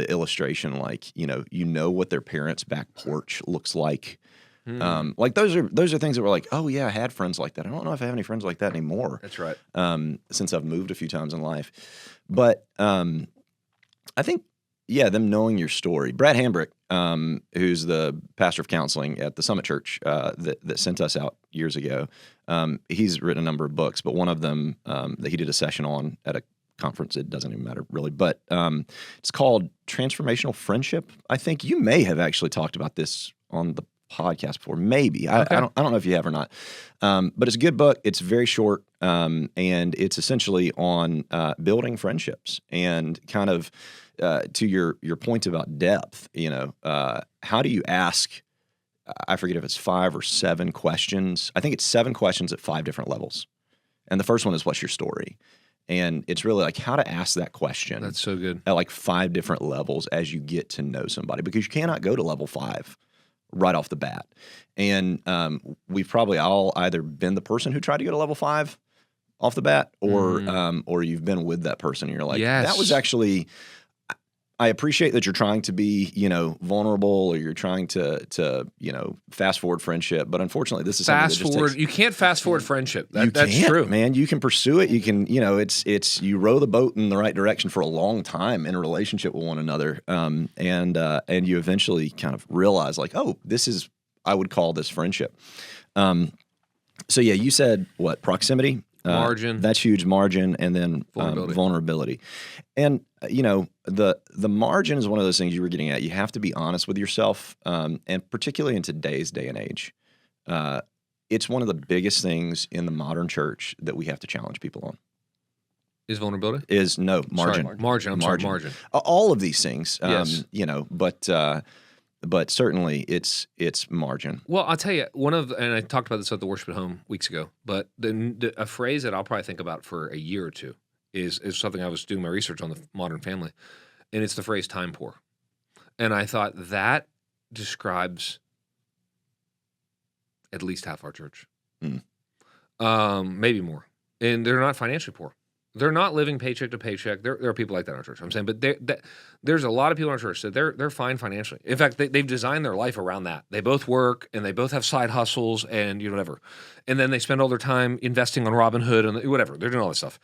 illustration, like, you know what their parents' back porch looks like. Like those are things that were like, oh yeah, I had friends like that. I don't know if I have any friends like that anymore. That's right. Since I've moved a few times in life, but I think them knowing your story. Brad Hambrick, who's the pastor of counseling at the Summit Church that sent us out years ago, he's written a number of books, but one of them that he did a session on at a conference, it doesn't even matter really, but it's called Transformational Friendship. I think you may have actually talked about this on the podcast before, maybe. Okay. I don't know if you have or not, but it's a good book. It's very short, and it's essentially on building friendships and kind of to your point about depth. How do you ask? I forget if it's 5 or 7 questions. I think it's 7 questions at 5 different levels, and the first one is, what's your story? And it's really like how to ask that question. That's so good. At like 5 different levels as you get to know somebody, because you cannot go to level 5 right off the bat. And we've probably all either been the person who tried to go to level 5 off the bat, or you've been with that person and you're like, that was actually, I appreciate that you're trying to be, vulnerable, or you're trying to fast forward friendship. But unfortunately, this is something that just takes, you can't fast forward friendship. That's can't, true, man. You can pursue it. You can, it's you row the boat in the right direction for a long time in a relationship with one another, and you eventually kind of realize, like, oh, this is, I would call this friendship. So yeah, you said what? Proximity. Margin. That's huge. Margin, and then vulnerability. And the margin is one of those things you were getting at. You have to be honest with yourself, and particularly in today's day and age, it's one of the biggest things in the modern church that we have to challenge people on. Is vulnerability? Margin. Sorry, margin. All of these things, yes. But certainly it's margin. Well, I'll tell you, and I talked about this at the worship at home weeks ago, but a phrase that I'll probably think about for a year or two is something I was doing my research on the modern family, and it's the phrase time poor. And I thought that describes at least half our church, maybe more. And they're not financially poor. They're not living paycheck to paycheck. There are people like that in our church. I'm saying, but there's a lot of people in our church that they're fine financially. In fact, they've designed their life around that. They both work and they both have side hustles and whatever, and then they spend all their time investing on Robinhood and whatever. They're doing all this stuff,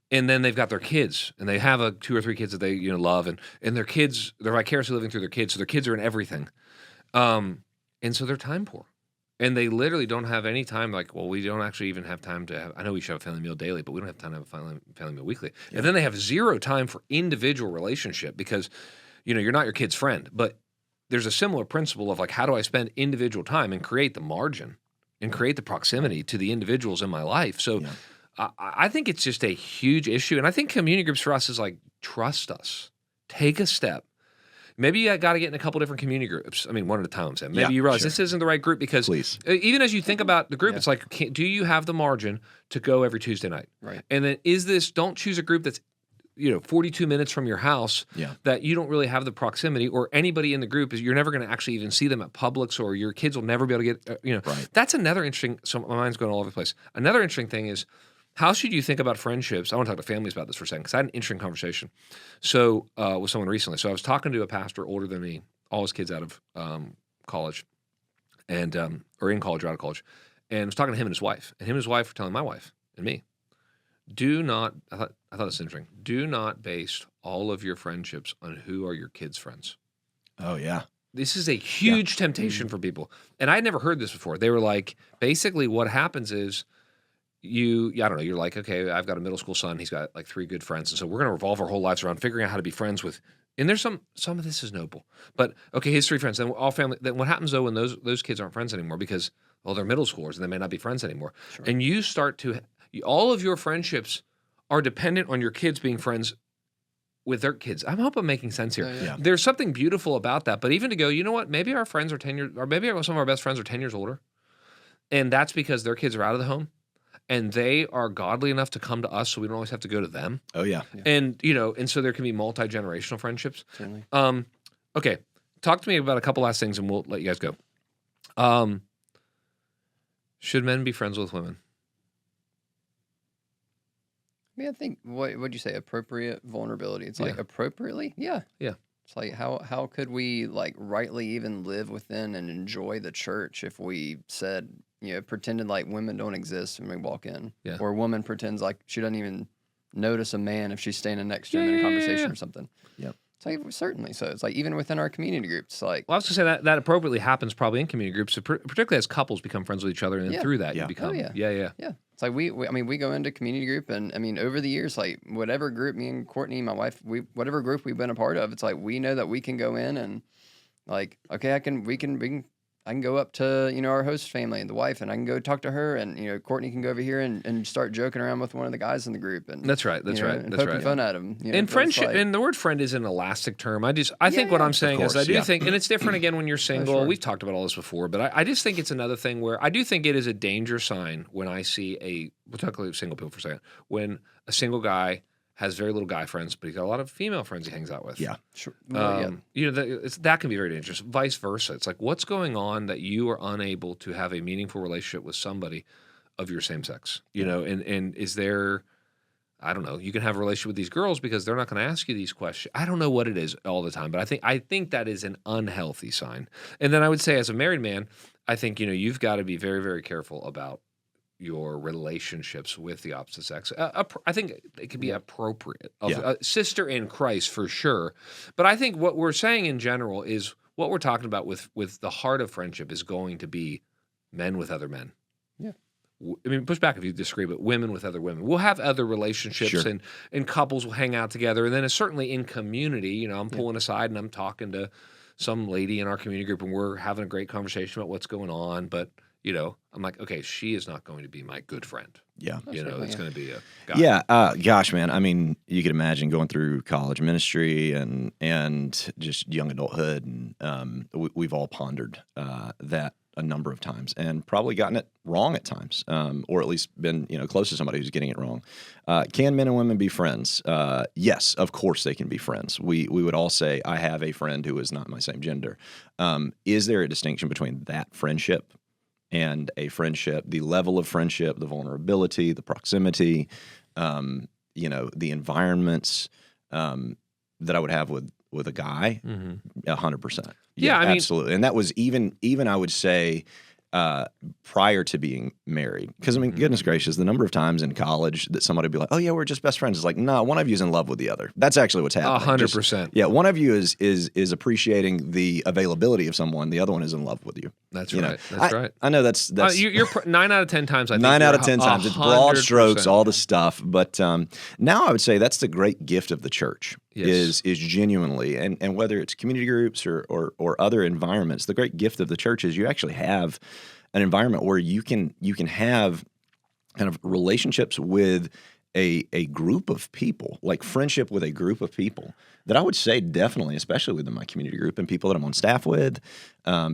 and then they've got their kids and they have 2 or 3 kids that they love, and their kids, they're vicariously living through their kids. So their kids are in everything, and so they're time poor. And they literally don't have any time. Like, well, we don't actually even have time to have. I know we should have a family meal daily, but we don't have time to have a family meal weekly. Yeah. And then they have zero time for individual relationship because, you're not your kid's friend. But there's a similar principle of like, how do I spend individual time and create the margin and create the proximity to the individuals in my life? So I think it's just a huge issue. And I think community groups for us is like, trust us, take a step. Maybe you got to get in a couple different community groups. I mean, one at a time. Sam. Maybe you realize this isn't the right group because even as you think about the group, it's like, do you have the margin to go every Tuesday night? Right. And then don't choose a group that's 42 minutes from your house that you don't really have the proximity, or anybody in the group you're never going to actually even see them at Publix, or your kids will never be able to get, Right. That's another interesting, so my mind's going all over the place. Another interesting thing is, how should you think about friendships? I want to talk to families about this for a second because I had an interesting conversation. So with someone recently. So I was talking to a pastor older than me, all his kids out of college, and or in college or out of college, and I was talking to him and his wife. And him and his wife were telling my wife and me, do not. I thought this was interesting. Do not base all of your friendships on who are your kids' friends. Oh yeah. This is a huge temptation for people, and I'd never heard this before. They were like, basically, what happens is, I don't know, you're like, okay, I've got a middle school son. He's got like 3 good friends. And so we're going to revolve our whole lives around figuring out how to be friends with, and there's some of this is noble, but okay, his 3 friends, then all family, then what happens though when those kids aren't friends anymore because, well, they're middle schoolers and they may not be friends anymore. Sure. And you start to, all of your friendships are dependent on your kids being friends with their kids. I hope I'm making sense here. Yeah. There's something beautiful about that, but even to go, you know what, maybe our friends are 10 years, or maybe some of our best friends are 10 years older. And that's because their kids are out of the home. And they are godly enough to come to us, so we don't always have to go to them. Oh yeah. And and so there can be multi-generational friendships. Certainly. Okay, talk to me about a couple last things, and we'll let you guys go. Should men be friends with women? I mean, I think what'd you say? Appropriate vulnerability. It's like appropriately, yeah. It's like how could we like rightly even live within and enjoy the church if we said, pretended like women don't exist when we walk in, or a woman pretends like she doesn't even notice a man if she's standing next to him in a conversation or something. Yep. It's like, certainly. So it's like even within our community groups, like. Well, I was going to say that appropriately happens probably in community groups, particularly as couples become friends with each other, and then through that you become. Yeah. It's like we go into community group, and I mean over the years, like whatever group me and Courtney, my wife, whatever group we've been a part of, it's like we know that we can go in and like, okay, I can go up to, our host family and the wife, and I can go talk to her, and, Courtney can go over here and start joking around with one of the guys in the group. And That's right. And poking fun at him. And friendship, and the word friend is an elastic term. I think what I'm saying is I do think, and it's different again when you're single. Sure. We've talked about all this before, but I just think it's another thing where I do think it is a danger sign when I see we'll talk about single people for a second, when a single guy has very little guy friends, but he's got a lot of female friends he hangs out with. Yeah, sure. That can be very dangerous. Vice versa. It's like, what's going on that you are unable to have a meaningful relationship with somebody of your same sex? And is there, I don't know, you can have a relationship with these girls because they're not going to ask you these questions. I don't know what it is all the time, but I think that is an unhealthy sign. And then I would say as a married man, I think, you've got to be very, very careful about your relationships with the opposite sex. I think it can be appropriate. Sister in Christ for sure. But I think what we're saying in general is what we're talking about with the heart of friendship is going to be men with other men. Yeah. I mean, push back if you disagree, but women with other women. We'll have other relationships and couples will hang out together. And then it's certainly in community, I'm pulling aside and I'm talking to some lady in our community group and we're having a great conversation about what's going on. But I'm like, okay, she is not going to be my good friend. Yeah. It's going to be a guy. Yeah. Gosh, man. I mean, you could imagine going through college ministry and just young adulthood. And we've all pondered that a number of times and probably gotten it wrong at times, or at least been, close to somebody who's getting it wrong. Can men and women be friends? Yes, of course they can be friends. We would all say, I have a friend who is not my same gender. Is there a distinction between that friendship and a friendship, the level of friendship, the vulnerability, the proximity? the environments that I would have with a guy, 100%. Yeah, I mean, absolutely. And that was even I would say prior to being married. Because, I mean, goodness gracious, the number of times in college that somebody would be like, oh, yeah, we're just best friends. It's like, no, one of you is in love with the other. That's actually what's happening. 100%. Yeah, one of you is appreciating the availability of someone. The other one is in love with you. That's you right. know? That's right. I know that's you're 9 out of 10 times. I think 9 out you're of 10 times. It's broad 100%. strokes, all the stuff. But now I would say that's the great gift of the church. Yes. Is genuinely, and whether it's community groups or other environments, the great gift of the church is you actually have an environment where you can have kind of relationships with a group of people, like friendship with a group of people that I would say definitely, especially within my community group and people that I'm on staff with,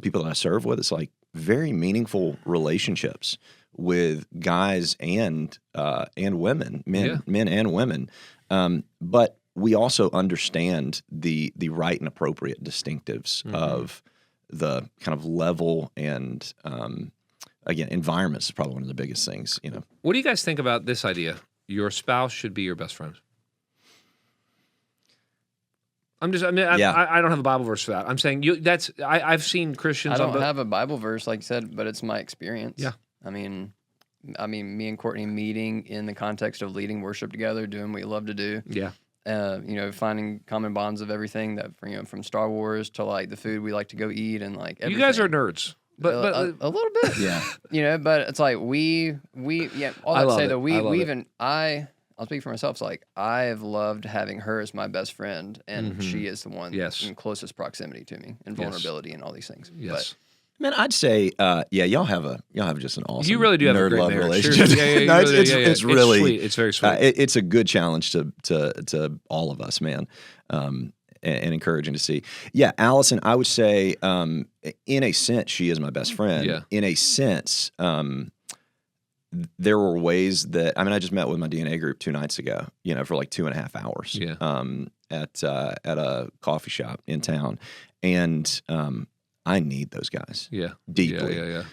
people that I serve with, it's like very meaningful relationships with guys and women, men and women. But we also understand the right and appropriate distinctives of the kind of level and again, environments is probably one of the biggest things. What do you guys think about this idea? Your spouse should be your best friend. I don't have a Bible verse for that. I'm saying I've seen Christians. I don't have a Bible verse, like you said, but it's my experience. Yeah. I mean, me and Courtney meeting in the context of leading worship together, doing what we love to do. Yeah. Finding common bonds of everything that from Star Wars to like the food we like to go eat and like everything. You guys are nerds. But a little bit, yeah. But it's like we All that to say that I'll speak for myself. It's like I've loved having her as my best friend, and she is the one in closest proximity to me and vulnerability and all these things. Yes. Man, I'd say, y'all have just an awesome. You really do have a great nerd-love marriage. relationship. No, it's really sweet. It's very sweet. It's a good challenge to all of us, man. And encouraging to see. Yeah, Allison, I would say, in a sense, she is my best friend. Yeah. In a sense, there were ways that I just met with my DNA group 2 nights ago. For like 2.5 hours. Yeah. At a coffee shop in town, and I need those guys. Yeah. Deeply. Yeah.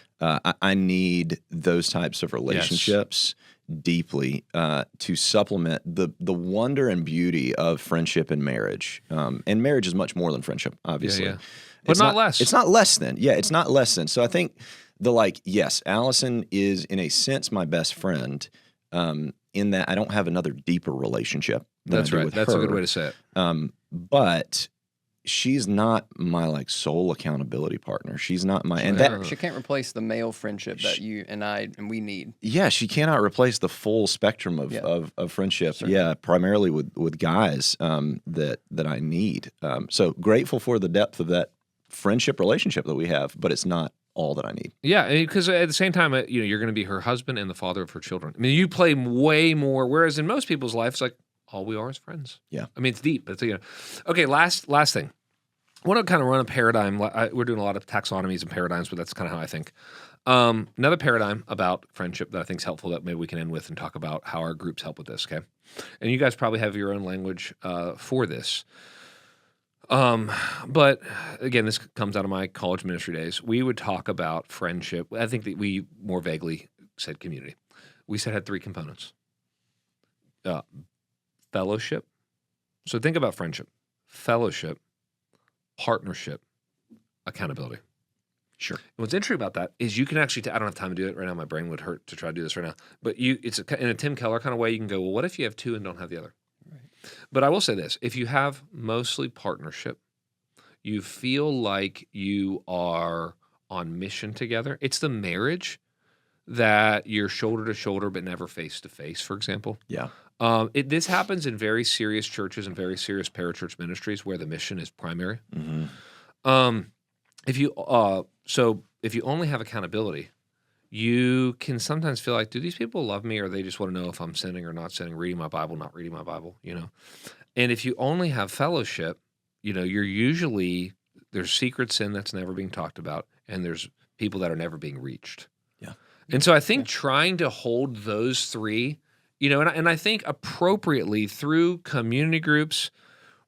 I need those types of relationships. Deeply to supplement the wonder and beauty of friendship and marriage. And marriage is much more than friendship, obviously. Yeah. But not less. It's not less than. Yeah, it's not less than. So I think yes, Allison is in a sense my best friend in that I don't have another deeper relationship than That's I do right. with That's her. a good way to say it. But she's not my sole accountability partner. She's not my she can't replace the male friendship that you and I and we need. Yeah, she cannot replace the full spectrum of friendship. Certainly. Yeah, primarily with guys that I need. So grateful for the depth of that friendship relationship that we have, but it's not all that I need. Yeah, because at the same time, you're going to be her husband and the father of her children. You play way more. Whereas in most people's lives, like all we are is friends. Yeah, it's deep. But okay. Last thing. I want to kind of run a paradigm. We're doing a lot of taxonomies and paradigms, but that's kind of how I think. Another paradigm about friendship that I think is helpful that maybe we can end with and talk about how our groups help with this, okay? And you guys probably have your own language for this. But again, this comes out of my college ministry days. We would talk about friendship. I think that we more vaguely said community. We said it had 3 components. Fellowship. So think about friendship. Fellowship. Partnership, accountability. Sure. And what's interesting about that is you can actually, I don't have time to do it right now. My brain would hurt to try to do this right now. But it's in a Tim Keller kind of way, you can go, well, what if you have 2 and don't have the other? Right. But I will say this, if you have mostly partnership, you feel like you are on mission together. It's the marriage that you're shoulder to shoulder but never face to face, for example. Yeah. This happens in very serious churches and very serious parachurch ministries where the mission is primary. Mm-hmm. If you only have accountability, you can sometimes feel like, do these people love me, or they just want to know if I'm sinning or not sinning, reading my Bible, not reading my Bible, And if you only have fellowship, you're usually, there's secret sin that's never being talked about, and there's people that are never being reached. Yeah. And so I think trying to hold those 3, and I think appropriately through community groups,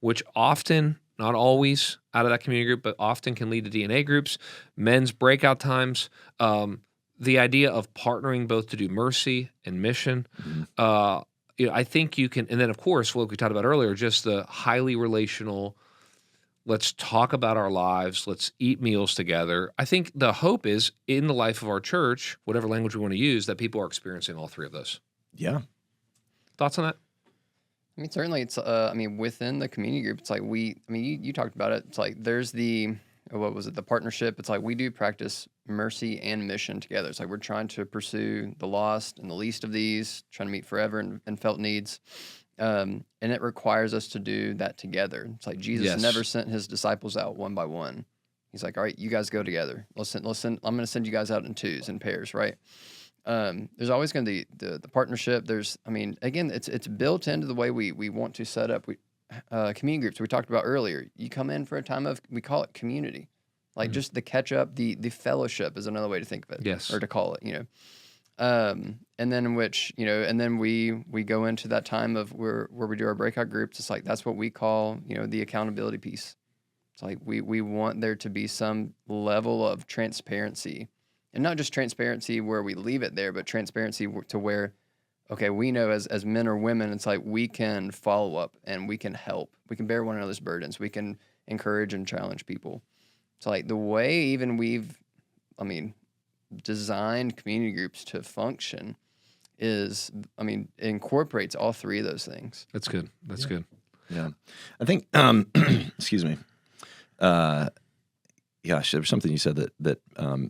which often, not always out of that community group, but often can lead to DNA groups, men's breakout times, the idea of partnering both to do mercy and mission, I think you can, and then of course, what we talked about earlier, just the highly relational. Let's talk about our lives. Let's eat meals together. I think the hope is in the life of our church, whatever language we want to use, that people are experiencing all three of those. Yeah. Thoughts on that? I mean, certainly it's, within the community group, it's like you talked about it. It's like there's the partnership. It's like we do practice mercy and mission together. It's like we're trying to pursue the lost and the least of these, trying to meet forever and felt needs. And it requires us to do that together. It's like Jesus never sent his disciples out one by one. He's like, all right, you guys go together. Listen, I'm going to send you guys out in twos and pairs, right? There's always going to be the partnership. Again, it's built into the way we want to set up community groups we talked about earlier. You come in for a time of, we call it community. Like just the catch up, the fellowship is another way to think of it. Yes. Or to call it, and then we go into that time of where we do our breakout groups. It's like that's what we call the accountability piece. It's like we want there to be some level of transparency, and not just transparency where we leave it there, but transparency to where, okay, we know as men or women, it's like we can follow up and we can help, we can bear one another's burdens, we can encourage and challenge people. It's like the way even we've designed community groups to function is, incorporates all three of those things. That's good. That's good. Yeah. I think, excuse me. Gosh, there was something you said that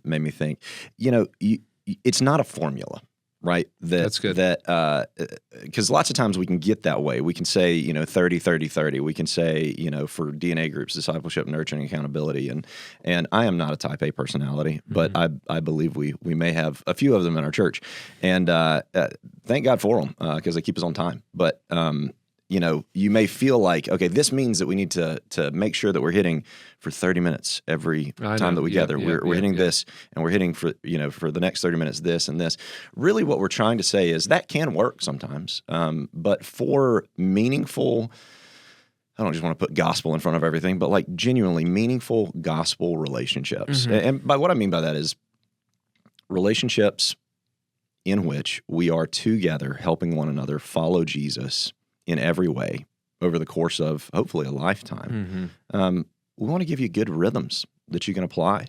made me think, it's not a formula, right? That's good. Because lots of times we can get that way. We can say, 30, 30, 30. We can say, for DNA groups, discipleship, nurturing, accountability. And I am not a type A personality, but I believe we may have a few of them in our church. And thank God for them because they keep us on time. But, you may feel like, okay, this means that we need to make sure that we're hitting for 30 minutes every time that we gather. We're hitting this, and we're hitting for the next 30 minutes this and this. Really what we're trying to say is that can work sometimes. But for meaningful, I don't just want to put gospel in front of everything, but like genuinely meaningful gospel relationships. And by what I mean by that is relationships in which we are together helping one another follow Jesus in every way over the course of hopefully a lifetime. We want to give you good rhythms that you can apply,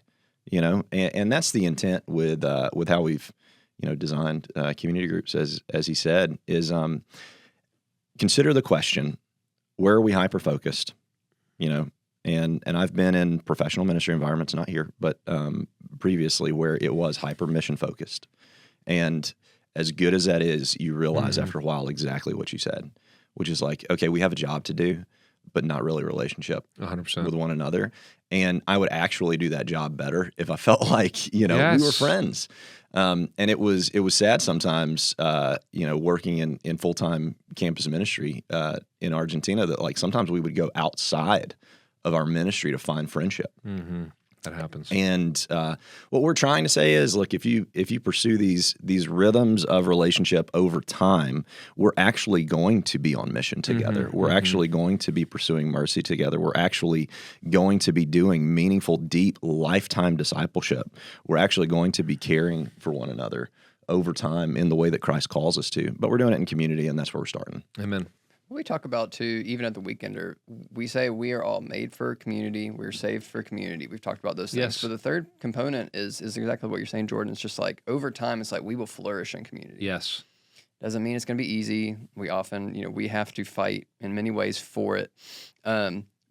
and that's the intent with how we've designed community groups, as he said, is consider the question, where are we hyper focused? And I've been in professional ministry environments, not here, but previously, where it was hyper mission focused, and as good as that is, you realize after a while exactly what you said, which is like, okay, we have a job to do, but not really a relationship 100% with one another. And I would actually do that job better if I felt like, we were friends. And it was sad sometimes, working in full-time campus ministry in Argentina, that like sometimes we would go outside of our ministry to find friendship. That happens. And what we're trying to say is, look, if you pursue these rhythms of relationship over time, we're actually going to be on mission together. We're actually going to be pursuing mercy together. We're actually going to be doing meaningful, deep, lifetime discipleship. We're actually going to be caring for one another over time in the way that Christ calls us to. But we're doing it in community, and that's where we're starting. Amen. We talk about, too, even at the Weekender, we say we are all made for community. We're saved for community. We've talked about those things. Yes. But the third component is exactly what you're saying, Jordan. It's just like over time, it's like we will flourish in community. Yes. Doesn't mean it's going to be easy. We often, we have to fight in many ways for it.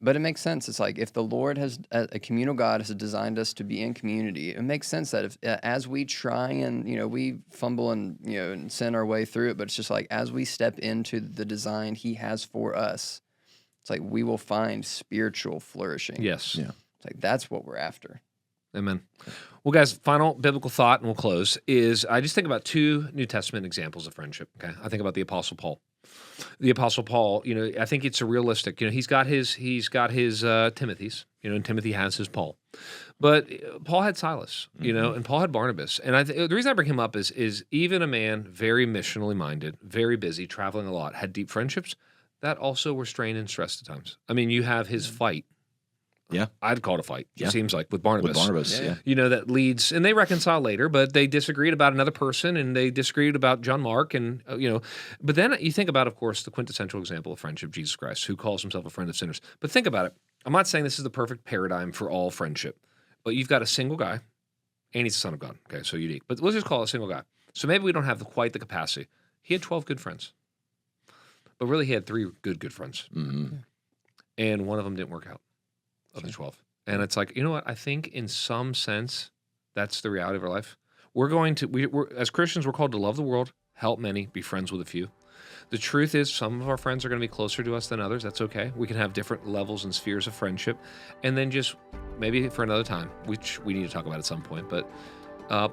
But it makes sense. It's like if the Lord has, a communal God has designed us to be in community, it makes sense that if as we try and, we fumble and, and sin our way through it, but it's just like as we step into the design he has for us, it's like we will find spiritual flourishing. Yes. Yeah. It's like that's what we're after. Amen. Well, guys, final biblical thought, and we'll close, is I just think about two New Testament examples of friendship, okay? I think about the Apostle Paul. The Apostle Paul, I think it's a realistic, he's got his Timothy's, and Timothy has his Paul. But Paul had Silas, and Paul had Barnabas. And the reason I bring him up is even a man very missionally minded, very busy, traveling a lot, had deep friendships that also were strained and stressed at times. I mean, you have his fight Yeah. I'd call it a fight. It Yeah. seems like with Barnabas. With Barnabas, yeah. You know, that leads, and they reconcile later, but they disagreed about another person, and they disagreed about John Mark, and but then you think about, of course, the quintessential example of friendship, Jesus Christ, who calls himself a friend of sinners. But think about it. I'm not saying this is the perfect paradigm for all friendship, but you've got a single guy, and he's the Son of God. Okay, so unique. But let's just call it a single guy. So maybe we don't have quite the capacity. He had 12 good friends, but really he had 3 good friends, and one of them didn't work out of the 12. And it's like, you know what? I think in some sense, that's the reality of our life. We're as Christians, we're called to love the world, help many, be friends with a few. The truth is, some of our friends are going to be closer to us than others. That's okay. We can have different levels and spheres of friendship. And then just maybe for another time, which we need to talk about at some point, but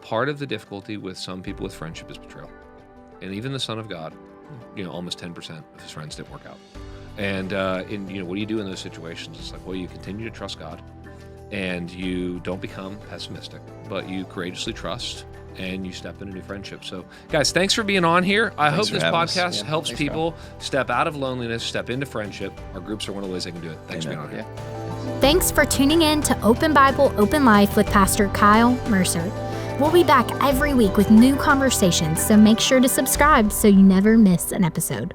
part of the difficulty with some people with friendship is betrayal. And even the Son of God, almost 10% of his friends didn't work out. And what do you do in those situations? It's like, well, you continue to trust God, and you don't become pessimistic, but you courageously trust, and you step into new friendship. So, guys, thanks for being on here. I hope this podcast helps people step out of loneliness, step into friendship. Our groups are one of the ways they can do it. Thanks for being on here. Thanks for tuning in to Open Bible, Open Life with Pastor Kyle Mercer. We'll be back every week with new conversations, so make sure to subscribe so you never miss an episode.